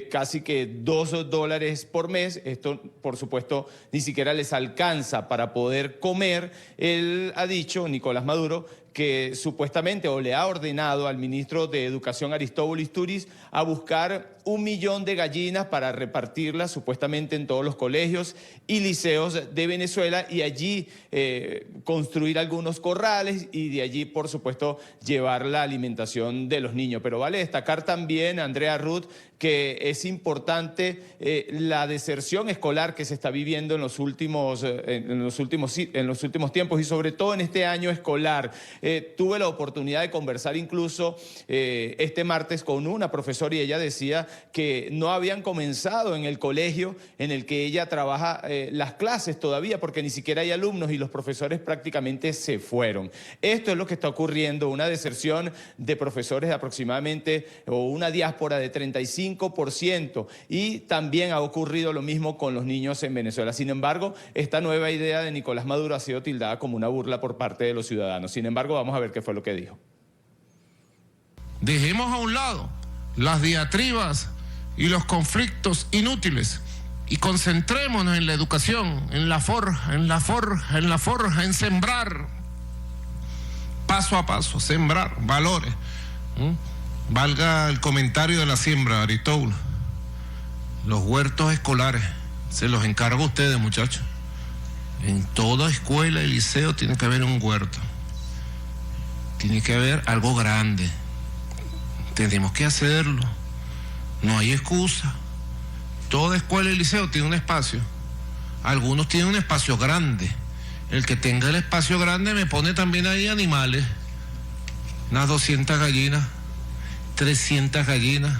casi que $2 por mes. Esto, por supuesto, ni siquiera les alcanza para poder comer. Él ha dicho, Nicolás Maduro, que supuestamente o le ha ordenado al ministro de Educación Aristóbulo Isturiz a buscar 1 millón de gallinas para repartirlas supuestamente en todos los colegios y liceos de Venezuela y allí construir algunos corrales y de allí, por supuesto, llevar la alimentación de los niños. Pero vale destacar también, Andrea, Ruth, que es importante la deserción escolar que se está viviendo en los últimos tiempos y sobre todo en este año escolar. Tuve la oportunidad de conversar incluso este martes con una profesora y ella decía que no habían comenzado en el colegio en el que ella trabaja las clases todavía porque ni siquiera hay alumnos y los profesores prácticamente se fueron. Esto es lo que está ocurriendo, una deserción de profesores de aproximadamente o una diáspora de 35% y también ha ocurrido lo mismo con los niños en Venezuela. Sin embargo, esta nueva idea de Nicolás Maduro ha sido tildada como una burla por parte de los ciudadanos. Sin embargo, vamos a ver qué fue lo que dijo. Dejemos a un lado las diatribas y los conflictos inútiles y concentrémonos en la educación, en la forja, en sembrar paso a paso, sembrar valores. Valga el comentario de la siembra, Aristóbulo. Los huertos escolares, se los encargo a ustedes, muchachos. En toda escuela y liceo tiene que haber un huerto. Tiene que haber algo grande. Tenemos que hacerlo. No hay excusa. Toda escuela y liceo tiene un espacio. Algunos tienen un espacio grande. El que tenga el espacio grande me pone también ahí animales. Unas 200 gallinas, 300 gallinas.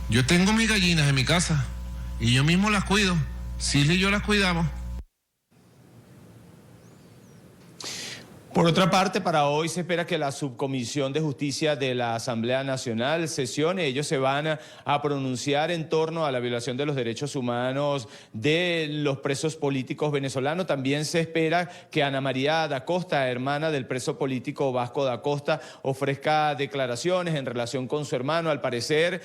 Yo tengo mis gallinas en mi casa y yo mismo las cuido. Silvia y yo las cuidamos. Por otra parte, para hoy se espera que la Subcomisión de Justicia de la Asamblea Nacional sesione. Ellos se van a pronunciar en torno a la violación de los derechos humanos de los presos políticos venezolanos. También se espera que Ana María da Costa, hermana del preso político Vasco da Costa, ofrezca declaraciones en relación con su hermano. Al parecer,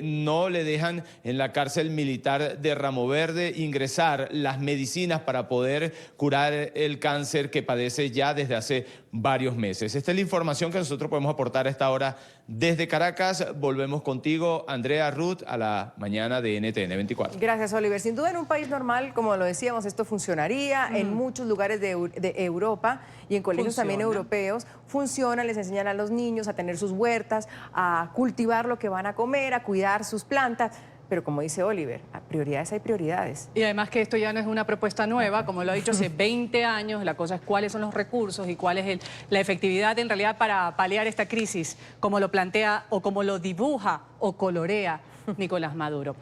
no le dejan en la cárcel militar de Ramo Verde ingresar las medicinas para poder curar el cáncer que padece ya desde hace varios meses. Esta es la información que nosotros podemos aportar a esta hora desde Caracas. Volvemos contigo, Andrea Ruth, a la mañana de NTN 24. Gracias, Oliver. Sin duda, en un país normal, como lo decíamos, esto funcionaría. En muchos lugares de Europa y en colegios también europeos funciona, les enseñan a los niños a tener sus huertas, a cultivar lo que van a comer, a cuidar sus plantas. Pero como dice Oliver, a prioridades hay prioridades. Y además que esto ya no es una propuesta nueva, como lo ha dicho hace 20 años, la cosa es cuáles son los recursos y cuál es la efectividad en realidad para paliar esta crisis, como lo plantea o como lo dibuja o colorea Nicolás Maduro.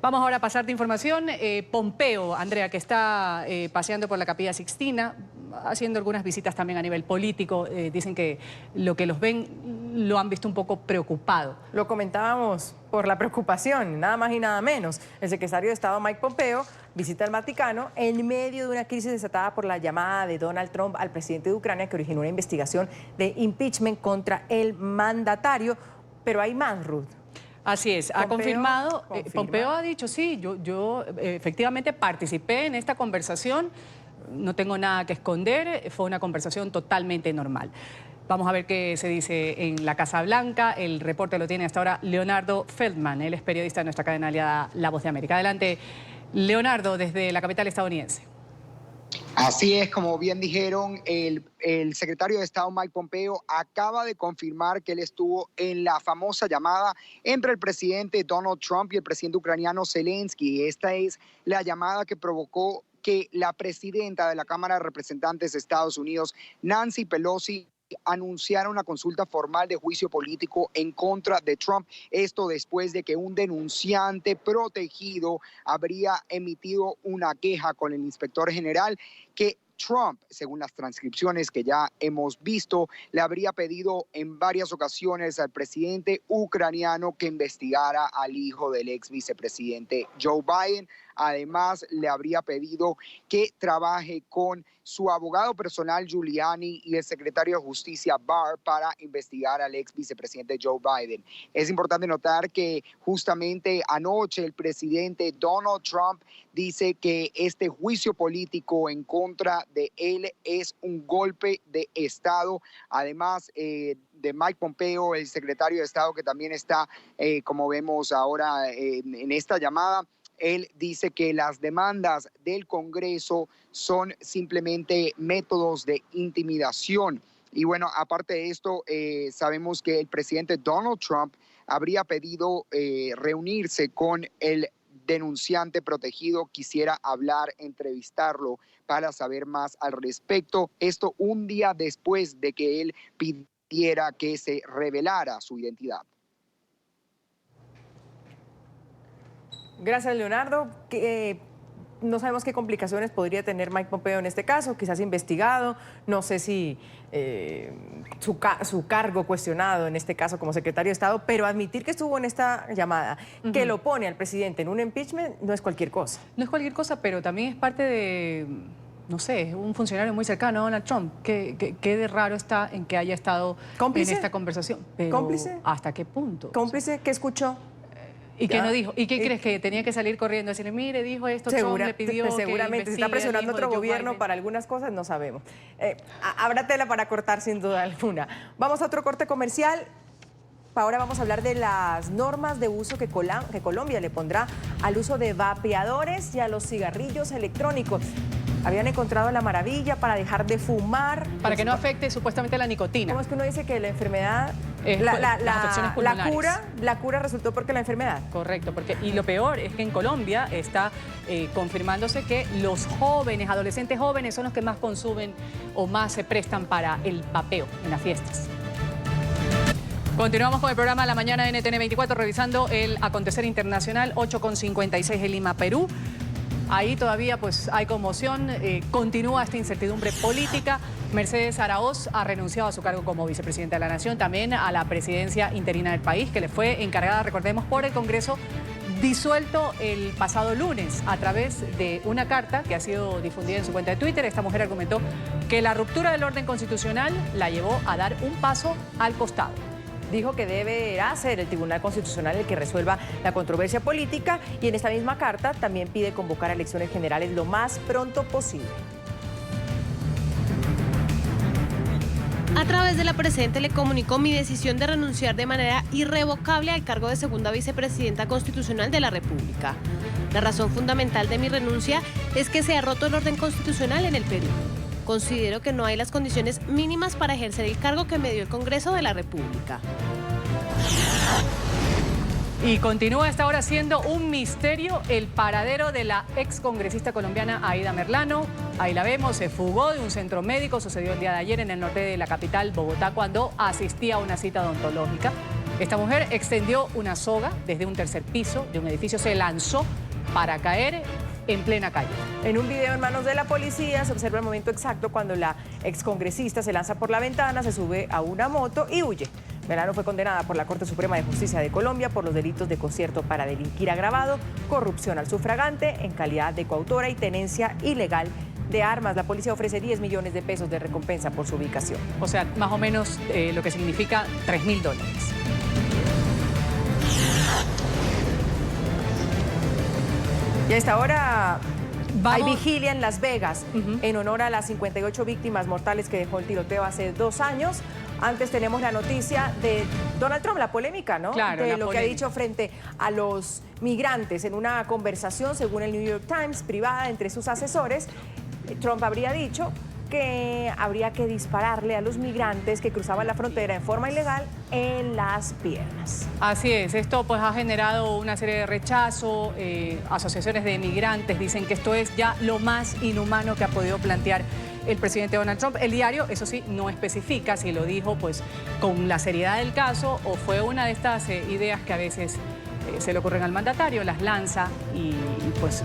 Vamos ahora a pasar de información. Pompeo, Andrea, que está paseando por la Capilla Sixtina, haciendo algunas visitas también a nivel político. Dicen que lo que los ven lo han visto un poco preocupado. Lo comentábamos por la preocupación, nada más y nada menos. El secretario de Estado Mike Pompeo visita el Vaticano en medio de una crisis desatada por la llamada de Donald Trump al presidente de Ucrania que originó una investigación de impeachment contra el mandatario. Pero hay más, Ruth. Así es, ha confirmado, Pompeo ha dicho, sí, yo efectivamente participé en esta conversación, no tengo nada que esconder, fue una conversación totalmente normal. Vamos a ver qué se dice en la Casa Blanca, el reporte lo tiene hasta ahora Leonardo Feldman, él es periodista de nuestra cadena aliada La Voz de América. Adelante, Leonardo, desde la capital estadounidense. Así es, como bien dijeron, el secretario de Estado Mike Pompeo acaba de confirmar que él estuvo en la famosa llamada entre el presidente Donald Trump y el presidente ucraniano Zelensky. Esta es la llamada que provocó que la presidenta de la Cámara de Representantes de Estados Unidos, Nancy Pelosi, anunciara una consulta formal de juicio político en contra de Trump. Esto después de que un denunciante protegido habría emitido una queja con el inspector general que Trump, según las transcripciones que ya hemos visto, le habría pedido en varias ocasiones al presidente ucraniano que investigara al hijo del ex vicepresidente Joe Biden. Además, le habría pedido que trabaje con su abogado personal Giuliani y el secretario de Justicia Barr para investigar al ex vicepresidente Joe Biden. Es importante notar que justamente anoche el presidente Donald Trump dice que este juicio político en contra de él es un golpe de Estado. Además de Mike Pompeo, el secretario de Estado que también está, como vemos ahora en esta llamada, él dice que las demandas del Congreso son simplemente métodos de intimidación. Y bueno, aparte de esto, sabemos que el presidente Donald Trump habría pedido reunirse con el denunciante protegido, quisiera hablar, entrevistarlo para saber más al respecto. Esto un día después de que él pidiera que se revelara su identidad. Gracias, Leonardo. No sabemos qué complicaciones podría tener Mike Pompeo en este caso, quizás investigado, no sé si su cargo cuestionado en este caso como secretario de Estado, pero admitir que estuvo en esta llamada, que lo pone al presidente en un impeachment, no es cualquier cosa. No es cualquier cosa, pero también es parte de, no sé, un funcionario muy cercano a Donald Trump. ¿Qué de raro está en que haya estado ¿Cómplice? En esta conversación? Pero ¿Cómplice? ¿Hasta qué punto? ¿Cómplice? ¿Qué escuchó? ¿Y qué no dijo? ¿Y qué crees? ¿Que tenía que salir corriendo a decirle, mire, dijo esto, Trump le pidió seguramente, si está presionando otro gobierno para algunas cosas, no sabemos. Habrá tela para cortar sin duda alguna. Vamos a otro corte comercial. Ahora vamos a hablar de las normas de uso que Colombia le pondrá al uso de vapeadores y a los cigarrillos electrónicos. Habían encontrado la maravilla para dejar de fumar. Para que no afecte supuestamente la nicotina. ¿Cómo es que uno dice que la enfermedad, la cura resultó porque la enfermedad? Correcto, y lo peor es que en Colombia está confirmándose que los jóvenes, adolescentes jóvenes, son los que más consumen o más se prestan para el vapeo en las fiestas. Continuamos con el programa La Mañana de NTN 24, revisando el acontecer internacional, 8:56 en Lima, Perú. Ahí todavía pues hay conmoción, continúa esta incertidumbre política. Mercedes Araoz ha renunciado a su cargo como vicepresidenta de la Nación, también a la presidencia interina del país, que le fue encargada, recordemos, por el Congreso disuelto el pasado lunes. A través de una carta que ha sido difundida en su cuenta de Twitter, esta mujer argumentó que la ruptura del orden constitucional la llevó a dar un paso al costado. Dijo que deberá ser el Tribunal Constitucional el que resuelva la controversia política y en esta misma carta también pide convocar a elecciones generales lo más pronto posible. A través de la presente le comunicó mi decisión de renunciar de manera irrevocable al cargo de segunda vicepresidenta constitucional de la República. La razón fundamental de mi renuncia es que se ha roto el orden constitucional en el Perú. Considero que no hay las condiciones mínimas para ejercer el cargo que me dio el Congreso de la República. Y continúa hasta ahora siendo un misterio el paradero de la excongresista colombiana Aida Merlano. Ahí la vemos, se fugó de un centro médico, sucedió el día de ayer en el norte de la capital, Bogotá, cuando asistía a una cita odontológica. Esta mujer extendió una soga desde un tercer piso de un edificio, se lanzó para caer en plena calle. En un video en manos de la policía se observa el momento exacto cuando la excongresista se lanza por la ventana, se sube a una moto y huye. Merlano fue condenada por la Corte Suprema de Justicia de Colombia por los delitos de concierto para delinquir agravado, corrupción al sufragante en calidad de coautora y tenencia ilegal de armas. La policía ofrece 10 millones de pesos de recompensa por su ubicación. O sea, más o menos lo que significa $3.000. Y a esta hora hay vigilia en Las Vegas en honor a las 58 víctimas mortales que dejó el tiroteo hace 2 años. Antes tenemos la noticia de Donald Trump, la polémica, ¿no? Claro, de lo que ha dicho frente a los migrantes en una conversación, según el New York Times, privada entre sus asesores. Trump habría dicho que habría que dispararle a los migrantes que cruzaban la frontera en forma ilegal en las piernas. Así es, esto pues ha generado una serie de rechazo, asociaciones de migrantes dicen que esto es ya lo más inhumano que ha podido plantear el presidente Donald Trump. El diario, eso sí, no especifica si lo dijo pues con la seriedad del caso o fue una de estas ideas que a veces se le ocurren al mandatario, las lanza y pues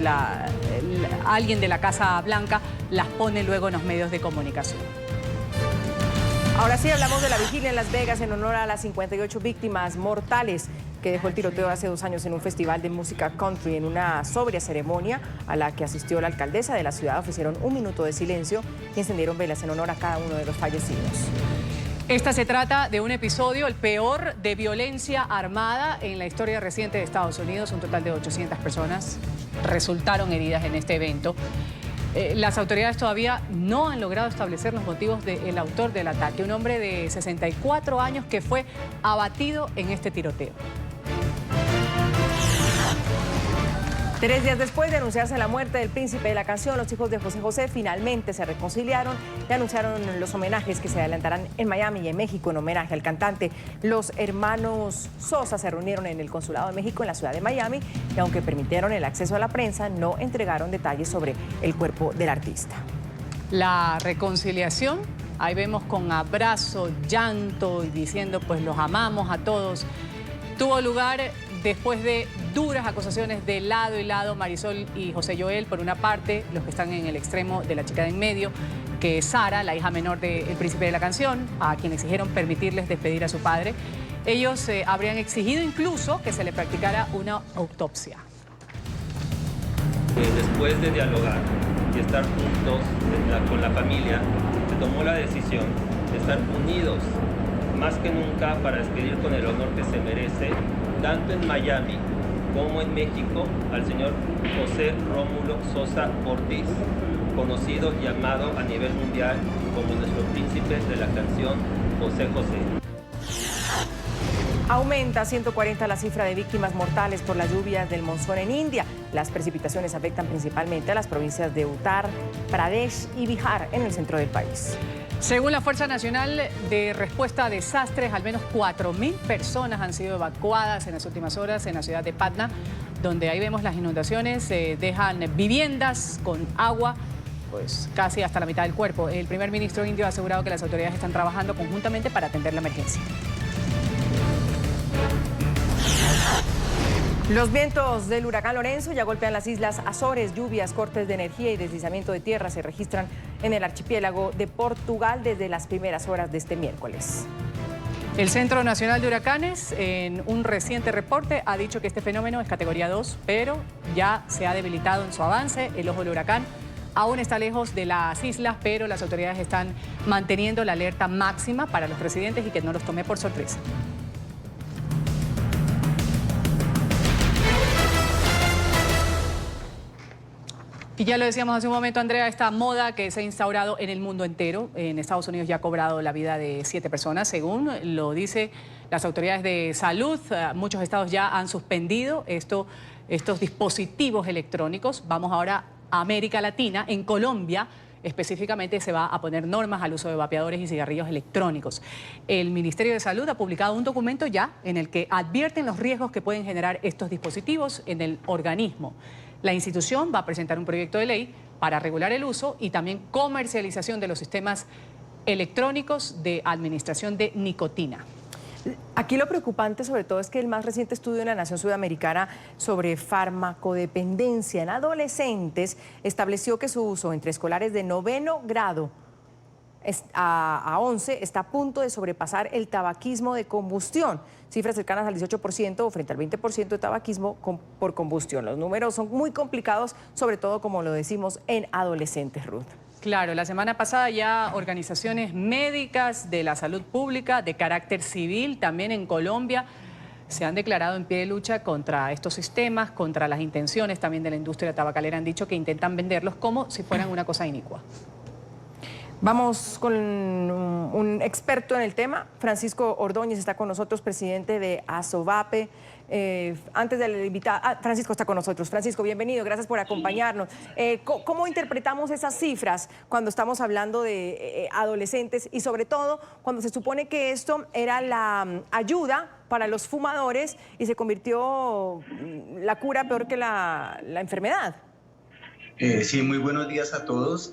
alguien de la Casa Blanca las pone luego en los medios de comunicación. Ahora sí hablamos de la vigilia en Las Vegas en honor a las 58 víctimas mortales que dejó el tiroteo hace 2 años en un festival de música country. En una sobria ceremonia a la que asistió la alcaldesa de la ciudad ofrecieron 1 minuto de silencio y encendieron velas en honor a cada uno de los fallecidos. Esta se trata de un episodio, el peor de violencia armada en la historia reciente de Estados Unidos. Un total de 800 personas resultaron heridas en este evento. Las autoridades todavía no han logrado establecer los motivos del autor del ataque, un hombre de 64 años que fue abatido en este tiroteo. 3 días después de anunciarse la muerte del príncipe de la canción, los hijos de José José finalmente se reconciliaron y anunciaron los homenajes que se adelantarán en Miami y en México en homenaje al cantante. Los hermanos Sosa se reunieron en el Consulado de México en la ciudad de Miami y aunque permitieron el acceso a la prensa, no entregaron detalles sobre el cuerpo del artista. La reconciliación, ahí vemos con abrazo, llanto y diciendo pues los amamos a todos, tuvo lugar después de duras acusaciones de lado y lado, Marisol y José Joel, por una parte, los que están en el extremo de la chica de en medio, que es Sara, la hija menor del príncipe de la canción, a quien exigieron permitirles despedir a su padre. Ellos habrían exigido incluso que se le practicara una autopsia. Después de dialogar y estar juntos con la familia, se tomó la decisión de estar unidos más que nunca para despedir con el honor que se merece, tanto en Miami como en México, al señor José Rómulo Sosa Ortiz, conocido y amado a nivel mundial como nuestro príncipe de la canción, José José. Aumenta a 140 la cifra de víctimas mortales por las lluvias del monzón en India. Las precipitaciones afectan principalmente a las provincias de Uttar Pradesh y Bihar en el centro del país. Según la Fuerza Nacional de Respuesta a Desastres, al menos 4.000 personas han sido evacuadas en las últimas horas en la ciudad de Patna, donde ahí vemos las inundaciones, dejan viviendas con agua pues casi hasta la mitad del cuerpo. El primer ministro indio ha asegurado que las autoridades están trabajando conjuntamente para atender la emergencia. Los vientos del huracán Lorenzo ya golpean las islas Azores. Lluvias, cortes de energía y deslizamiento de tierra se registran en el archipiélago de Portugal desde las primeras horas de este miércoles. El Centro Nacional de Huracanes, en un reciente reporte, ha dicho que este fenómeno es categoría 2, pero ya se ha debilitado en su avance. El ojo del huracán aún está lejos de las islas, pero las autoridades están manteniendo la alerta máxima para los residentes y que no los tome por sorpresa. Y ya lo decíamos hace un momento, Andrea, esta moda que se ha instaurado en el mundo entero, en Estados Unidos ya ha cobrado la vida de 7 personas, según lo dice las autoridades de salud. Muchos estados ya han suspendido estos dispositivos electrónicos. Vamos ahora a América Latina. En Colombia específicamente se va a poner normas al uso de vapeadores y cigarrillos electrónicos. El Ministerio de Salud ha publicado un documento ya en el que advierten los riesgos que pueden generar estos dispositivos en el organismo. La institución va a presentar un proyecto de ley para regular el uso y también comercialización de los sistemas electrónicos de administración de nicotina. Aquí lo preocupante sobre todo es que el más reciente estudio en la Nación Sudamericana sobre farmacodependencia en adolescentes estableció que su uso entre escolares de 9º grado a 11 está a punto de sobrepasar el tabaquismo de combustión, cifras cercanas al 18% o frente al 20% de tabaquismo por combustión. Los números son muy complicados, sobre todo, como lo decimos, en adolescentes, Ruth. Claro, la semana pasada ya organizaciones médicas de la salud pública de carácter civil, también en Colombia, se han declarado en pie de lucha contra estos sistemas, contra las intenciones también de la industria tabacalera. Han dicho que intentan venderlos como si fueran una cosa inicua. Vamos con un experto en el tema. Francisco Ordóñez está con nosotros, presidente de Asovape. Antes de invitar, Francisco está con nosotros. Francisco, bienvenido, gracias por acompañarnos. ¿Cómo interpretamos esas cifras cuando estamos hablando de adolescentes y sobre todo cuando se supone que esto era la ayuda para los fumadores y se convirtió la cura peor que la enfermedad? Sí, muy buenos días a todos.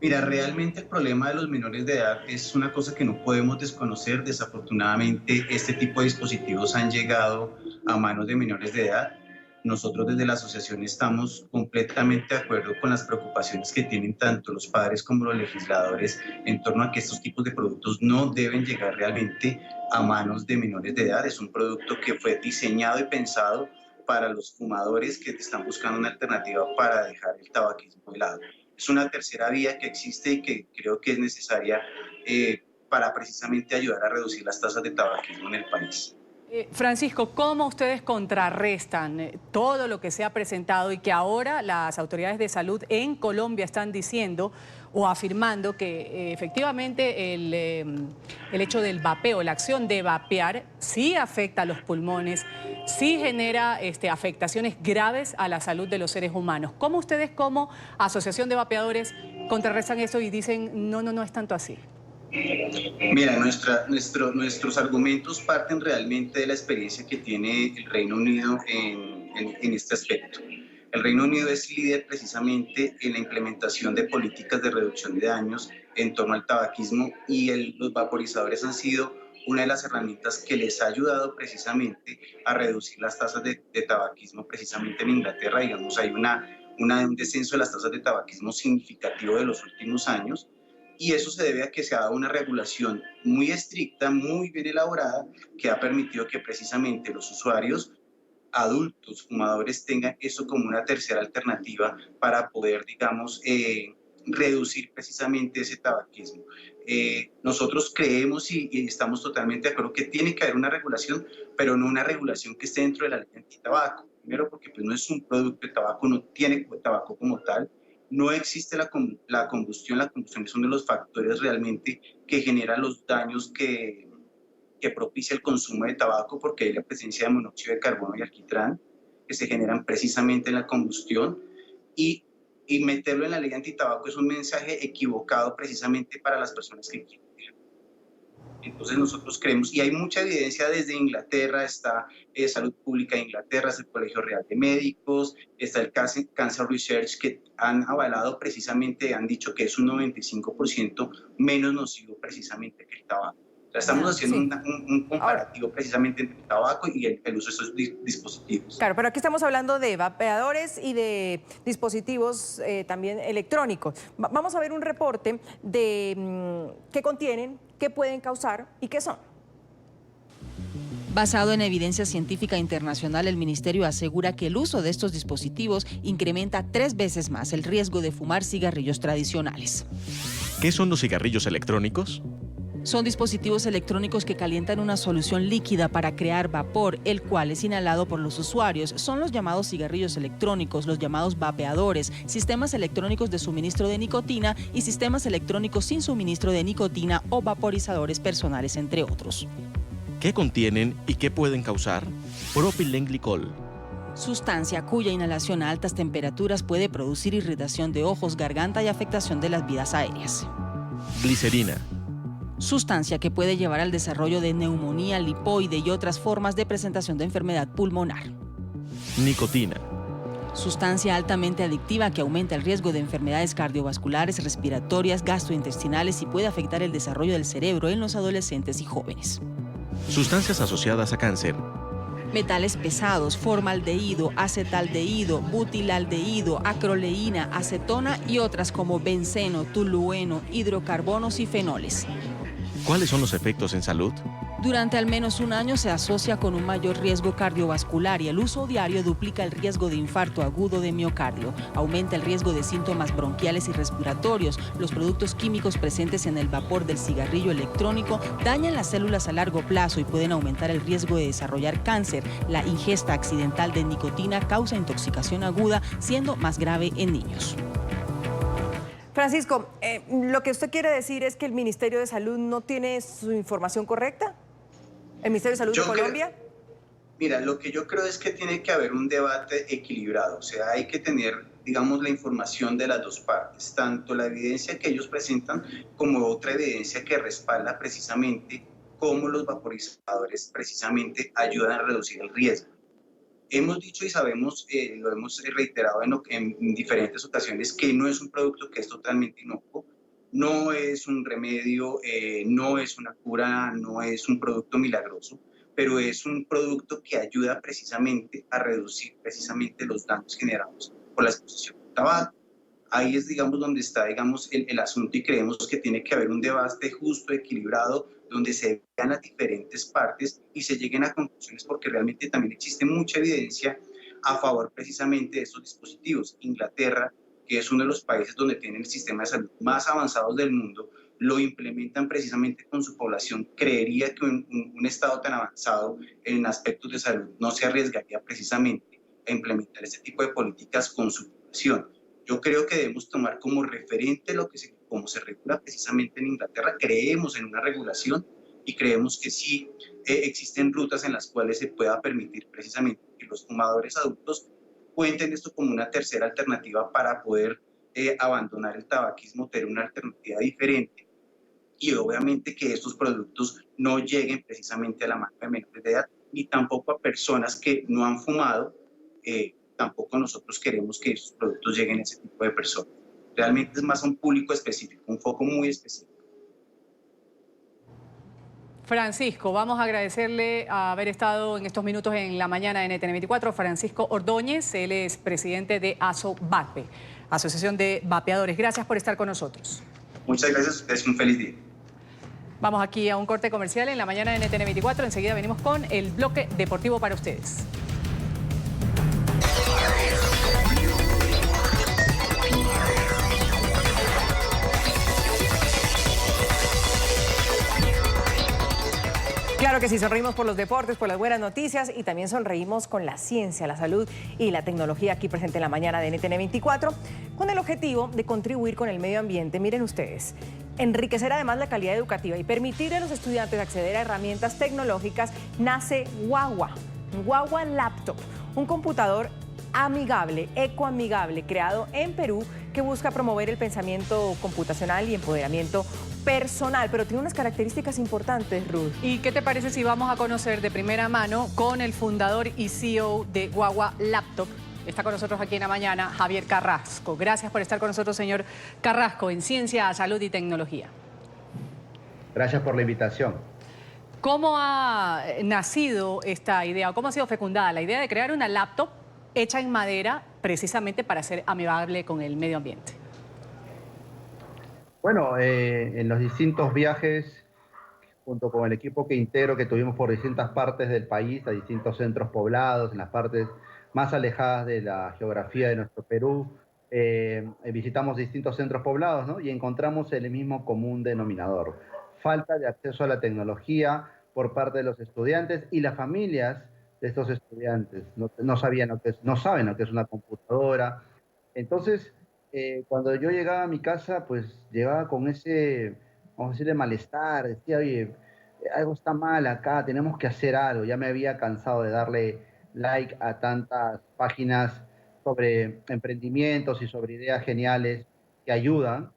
Mira, realmente el problema de los menores de edad es una cosa que no podemos desconocer. Desafortunadamente, este tipo de dispositivos han llegado a manos de menores de edad. Nosotros desde la asociación estamos completamente de acuerdo con las preocupaciones que tienen tanto los padres como los legisladores en torno a que estos tipos de productos no deben llegar realmente a manos de menores de edad. Es un producto que fue diseñado y pensado para los fumadores que están buscando una alternativa para dejar el tabaquismo de lado. Es una tercera vía que existe y que creo que es necesaria para precisamente ayudar a reducir las tasas de tabaquismo en el país. Francisco, ¿cómo ustedes contrarrestan todo lo que se ha presentado y que ahora las autoridades de salud en Colombia están diciendo o afirmando que efectivamente el hecho del vapeo, la acción de vapear, sí afecta a los pulmones, sí genera afectaciones graves a la salud de los seres humanos? ¿Cómo ustedes como asociación de vapeadores contrarrestan eso y dicen no es tanto así? Mira, nuestros argumentos parten realmente de la experiencia que tiene el Reino Unido en este aspecto. El Reino Unido es líder precisamente en la implementación de políticas de reducción de daños en torno al tabaquismo y los vaporizadores han sido una de las herramientas que les ha ayudado precisamente a reducir las tasas de tabaquismo precisamente en Inglaterra. Digamos, hay un descenso de las tasas de tabaquismo significativo de los últimos años. Y eso se debe a que se ha dado una regulación muy estricta, muy bien elaborada, que ha permitido que precisamente los usuarios adultos, fumadores, tengan eso como una tercera alternativa para poder, digamos, reducir precisamente ese tabaquismo. Nosotros creemos y estamos totalmente de acuerdo que tiene que haber una regulación, pero no una regulación que esté dentro de la ley antitabaco. Primero porque pues, no es un producto de tabaco, no tiene tabaco como tal. No existe la combustión. La combustión es uno de los factores realmente que genera los daños que propicia el consumo de tabaco, porque hay la presencia de monóxido de carbono y alquitrán que se generan precisamente en la combustión, y meterlo en la ley antitabaco es un mensaje equivocado precisamente para las personas que quieren. Entonces nosotros creemos, y hay mucha evidencia desde Inglaterra, está Salud Pública de Inglaterra, está el Colegio Real de Médicos, está el Cancer Research, que han avalado precisamente, han dicho que es un 95% menos nocivo precisamente que el tabaco. Estamos haciendo un comparativo precisamente entre el tabaco y el uso de estos dispositivos. Claro, pero aquí estamos hablando de vapeadores y de dispositivos también electrónicos. Vamos a ver un reporte de qué contienen, qué pueden causar y qué son. Basado en evidencia científica internacional, el ministerio asegura que el uso de estos dispositivos incrementa 3 veces más el riesgo de fumar cigarrillos tradicionales. ¿Qué son los cigarrillos electrónicos? Son dispositivos electrónicos que calientan una solución líquida para crear vapor, el cual es inhalado por los usuarios. Son los llamados cigarrillos electrónicos, los llamados vapeadores, sistemas electrónicos de suministro de nicotina y sistemas electrónicos sin suministro de nicotina o vaporizadores personales, entre otros. ¿Qué contienen y qué pueden causar? Propilenglicol. Sustancia cuya inhalación a altas temperaturas puede producir irritación de ojos, garganta y afectación de las vías aéreas. Glicerina. Sustancia que puede llevar al desarrollo de neumonía lipoide y otras formas de presentación de enfermedad pulmonar. Nicotina. Sustancia altamente adictiva que aumenta el riesgo de enfermedades cardiovasculares, respiratorias, gastrointestinales y puede afectar el desarrollo del cerebro en los adolescentes y jóvenes. Sustancias asociadas a cáncer. Metales pesados, formaldehído, acetaldehído, butilaldehído, acroleína, acetona y otras como benceno, tolueno, hidrocarbonos y fenoles. ¿Cuáles son los efectos en salud? Durante al menos un año se asocia con un mayor riesgo cardiovascular y el uso diario duplica el riesgo de infarto agudo de miocardio, aumenta el riesgo de síntomas bronquiales y respiratorios. Los productos químicos presentes en el vapor del cigarrillo electrónico dañan las células a largo plazo y pueden aumentar el riesgo de desarrollar cáncer. La ingesta accidental de nicotina causa intoxicación aguda, siendo más grave en niños. Francisco, lo que usted quiere decir es que el Ministerio de Salud no tiene su información correcta. ¿El Ministerio de Salud de Colombia? Mira, lo que yo creo es que tiene que haber un debate equilibrado, o sea, hay que tener, digamos, la información de las dos partes, tanto la evidencia que ellos presentan como otra evidencia que respalda precisamente cómo los vaporizadores precisamente ayudan a reducir el riesgo. Hemos dicho y sabemos, lo hemos reiterado en diferentes ocasiones, que no es un producto que es totalmente inocuo, no es un remedio, no es una cura, no es un producto milagroso, pero es un producto que ayuda precisamente a reducir precisamente los daños generados por la exposición al tabaco. Ahí es, digamos, donde está, digamos, el asunto y creemos que tiene que haber un debate justo, equilibrado, donde se vean las diferentes partes y se lleguen a conclusiones, porque realmente también existe mucha evidencia a favor precisamente de estos dispositivos. Inglaterra, que es uno de los países donde tienen el sistema de salud más avanzados del mundo, lo implementan precisamente con su población. Creería que un estado tan avanzado en aspectos de salud no se arriesgaría precisamente a implementar este tipo de políticas con su población. Yo creo que debemos tomar como referente cómo se regula precisamente en Inglaterra. Creemos en una regulación y creemos que sí existen rutas en las cuales se pueda permitir precisamente que los fumadores adultos cuenten esto como una tercera alternativa para poder abandonar el tabaquismo, tener una alternativa diferente y obviamente que estos productos no lleguen precisamente a la mano de menores de edad ni tampoco a personas que no han fumado. Tampoco nosotros queremos que estos productos lleguen a ese tipo de personas. Realmente es más un público específico, un foco muy específico. Francisco, vamos a agradecerle a haber estado en estos minutos en la mañana de NTN24. Francisco Ordóñez, él es presidente de ASOVAPE, Asociación de Vapeadores. Gracias por estar con nosotros. Muchas gracias a ustedes, un feliz día. Vamos aquí a un corte comercial en la mañana de NTN24. Enseguida venimos con el bloque deportivo para ustedes. Claro que sí, sonreímos por los deportes, por las buenas noticias y también sonreímos con la ciencia, la salud y la tecnología aquí presente en la mañana de NTN24 con el objetivo de contribuir con el medio ambiente. Miren ustedes, enriquecer además la calidad educativa y permitir a los estudiantes acceder a herramientas tecnológicas, nace Guagua Laptop, un computador amigable, ecoamigable, creado en Perú, que busca promover el pensamiento computacional y empoderamiento personal, pero tiene unas características importantes, Ruth. ¿Y qué te parece si vamos a conocer de primera mano con el fundador y CEO de Guagua Laptop? Está con nosotros aquí en la mañana Javier Carrasco. Gracias por estar con nosotros, señor Carrasco, en Ciencia, Salud y Tecnología. Gracias por la invitación. ¿Cómo ha nacido esta idea? ¿Cómo ha sido fecundada la idea de crear una laptop hecha en madera precisamente para ser amigable con el medio ambiente? Bueno, en los distintos viajes, junto con el equipo Quintero que tuvimos por distintas partes del país, a distintos centros poblados, en las partes más alejadas de la geografía de nuestro Perú, visitamos distintos centros poblados, ¿no? Y encontramos el mismo común denominador: falta de acceso a la tecnología por parte de los estudiantes y las familias de estos estudiantes. No saben lo que es una computadora. Entonces, cuando yo llegaba a mi casa, pues llegaba con ese, vamos a decirle, malestar. Decía, oye, algo está mal acá, tenemos que hacer algo. Ya me había cansado de darle like a tantas páginas sobre emprendimientos y sobre ideas geniales que ayudan.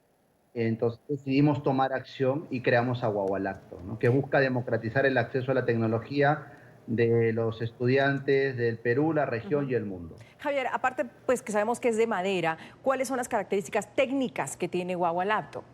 Entonces decidimos tomar acción y creamos a Guagua Laptop, ¿no? Que busca democratizar el acceso a la tecnología de los estudiantes del Perú, la región y el mundo. Javier, aparte pues que sabemos que es de madera, ¿cuáles son las características técnicas que tiene Guagua Laptop?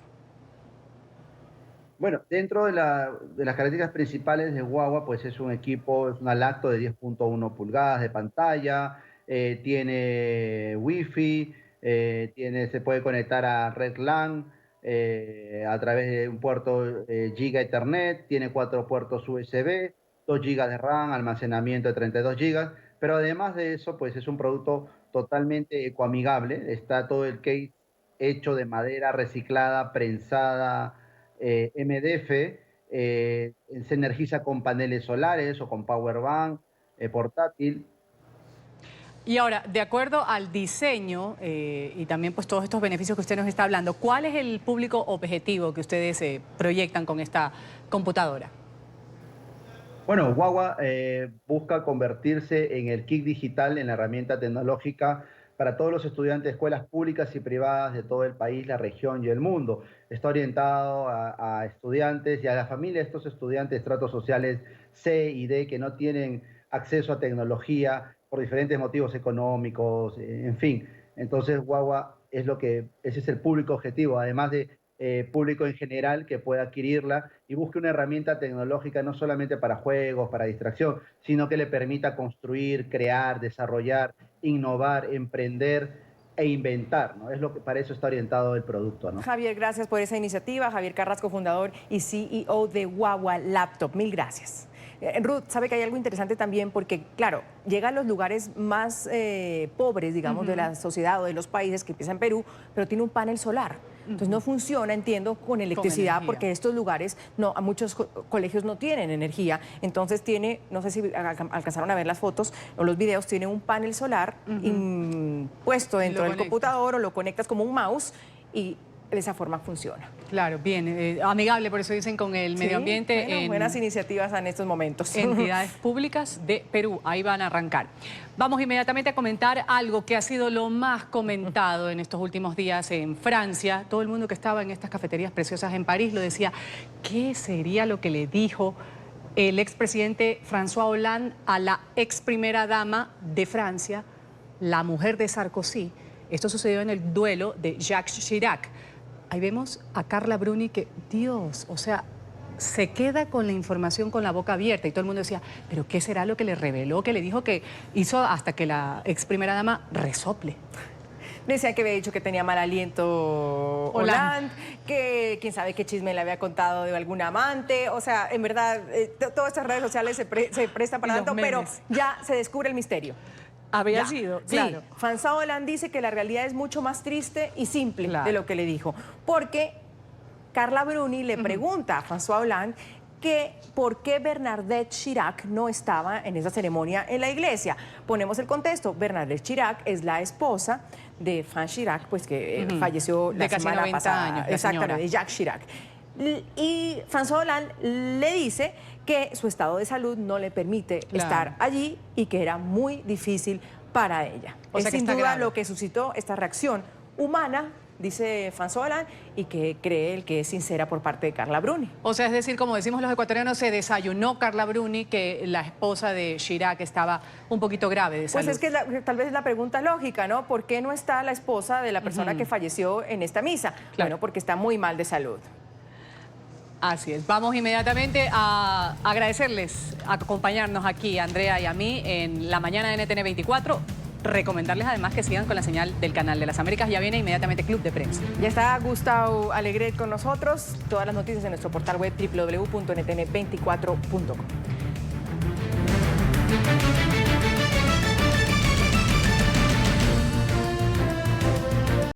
Bueno, dentro de las características principales de Guagua, pues es un equipo, es una laptop de 10.1 pulgadas de pantalla, tiene Wi-Fi, se puede conectar a Red LAN a través de un puerto Giga Ethernet, tiene 4 puertos USB, 2 GB de RAM, almacenamiento de 32 GB, pero además de eso, pues es un producto totalmente ecoamigable. Está todo el case hecho de madera reciclada, prensada, MDF, se energiza con paneles solares o con power bank portátil. Y ahora, de acuerdo al diseño y también pues todos estos beneficios que usted nos está hablando, ¿cuál es el público objetivo que ustedes proyectan con esta computadora? Bueno, Guagua busca convertirse en el kit digital, en la herramienta tecnológica para todos los estudiantes de escuelas públicas y privadas de todo el país, la región y el mundo. Está orientado a estudiantes y a la familia de estos estudiantes de estratos sociales C y D que no tienen acceso a tecnología por diferentes motivos económicos, en fin. Entonces, Guagua ese es el público objetivo, además de público en general que pueda adquirirla y busque una herramienta tecnológica no solamente para juegos, para distracción, sino que le permita construir, crear, desarrollar, innovar, emprender e inventar, ¿no? Es lo que para eso está orientado el producto, ¿no? Javier, gracias por esa iniciativa. Javier Carrasco, fundador y CEO de Guagua Laptop. Mil gracias. Ruth, sabe que hay algo interesante también porque, claro, llega a los lugares más pobres, digamos, de la sociedad o de los países, que empieza en Perú, pero tiene un panel solar. Entonces no funciona, entiendo, con electricidad, porque estos lugares, muchos colegios no tienen energía. Entonces tiene, no sé si alcanzaron a ver las fotos o los videos, tiene un panel solar puesto dentro del computador o lo conectas como un mouse y de esa forma funciona. Claro, bien, amigable, por eso dicen, con el medio ambiente. Bueno, buenas iniciativas en estos momentos. Entidades públicas de Perú, ahí van a arrancar. Vamos inmediatamente a comentar algo que ha sido lo más comentado en estos últimos días en Francia. Todo el mundo que estaba en estas cafeterías preciosas en París lo decía, ¿qué sería lo que le dijo el expresidente François Hollande a la ex primera dama de Francia, la mujer de Sarkozy? Esto sucedió en el duelo de Jacques Chirac. Ahí vemos a Carla Bruni que, Dios, o sea, se queda con la información con la boca abierta y todo el mundo decía, ¿pero qué será lo que le reveló, que le dijo que hizo hasta que la ex primera dama resople? Decía que había dicho que tenía mal aliento Hollande, que quién sabe qué chisme le había contado de algún amante. O sea, en verdad, todas estas redes sociales se prestan para tanto, pero ya se descubre el misterio. Había sido, claro. Sí, François Hollande dice que la realidad es mucho más triste y simple de lo que le dijo. Porque Carla Bruni le pregunta a François Hollande que por qué Bernadette Chirac no estaba en esa ceremonia en la iglesia. Ponemos el contexto. Bernadette Chirac es la esposa de Franz Chirac, pues que falleció la semana pasada. Exactamente, de Jacques Chirac. Y François Hollande le dice que su estado de salud no le permite estar allí y que era muy difícil para ella. Es sin duda lo que suscitó esta reacción humana, dice François Hollande, y que cree él que es sincera por parte de Carla Bruni. O sea, es decir, como decimos los ecuatorianos, se desayunó Carla Bruni que la esposa de Chirac estaba un poquito grave de salud. Pues es que tal vez es la pregunta lógica, ¿no? ¿Por qué no está la esposa de la persona que falleció en esta misa? Claro. Bueno, porque está muy mal de salud. Así es. Vamos inmediatamente a agradecerles acompañarnos aquí, a Andrea y a mí, en la mañana de NTN 24. Recomendarles además que sigan con la señal del Canal de las Américas. Ya viene inmediatamente Club de Prensa. Ya está Gustavo Alegret con nosotros. Todas las noticias en nuestro portal web www.ntn24.com.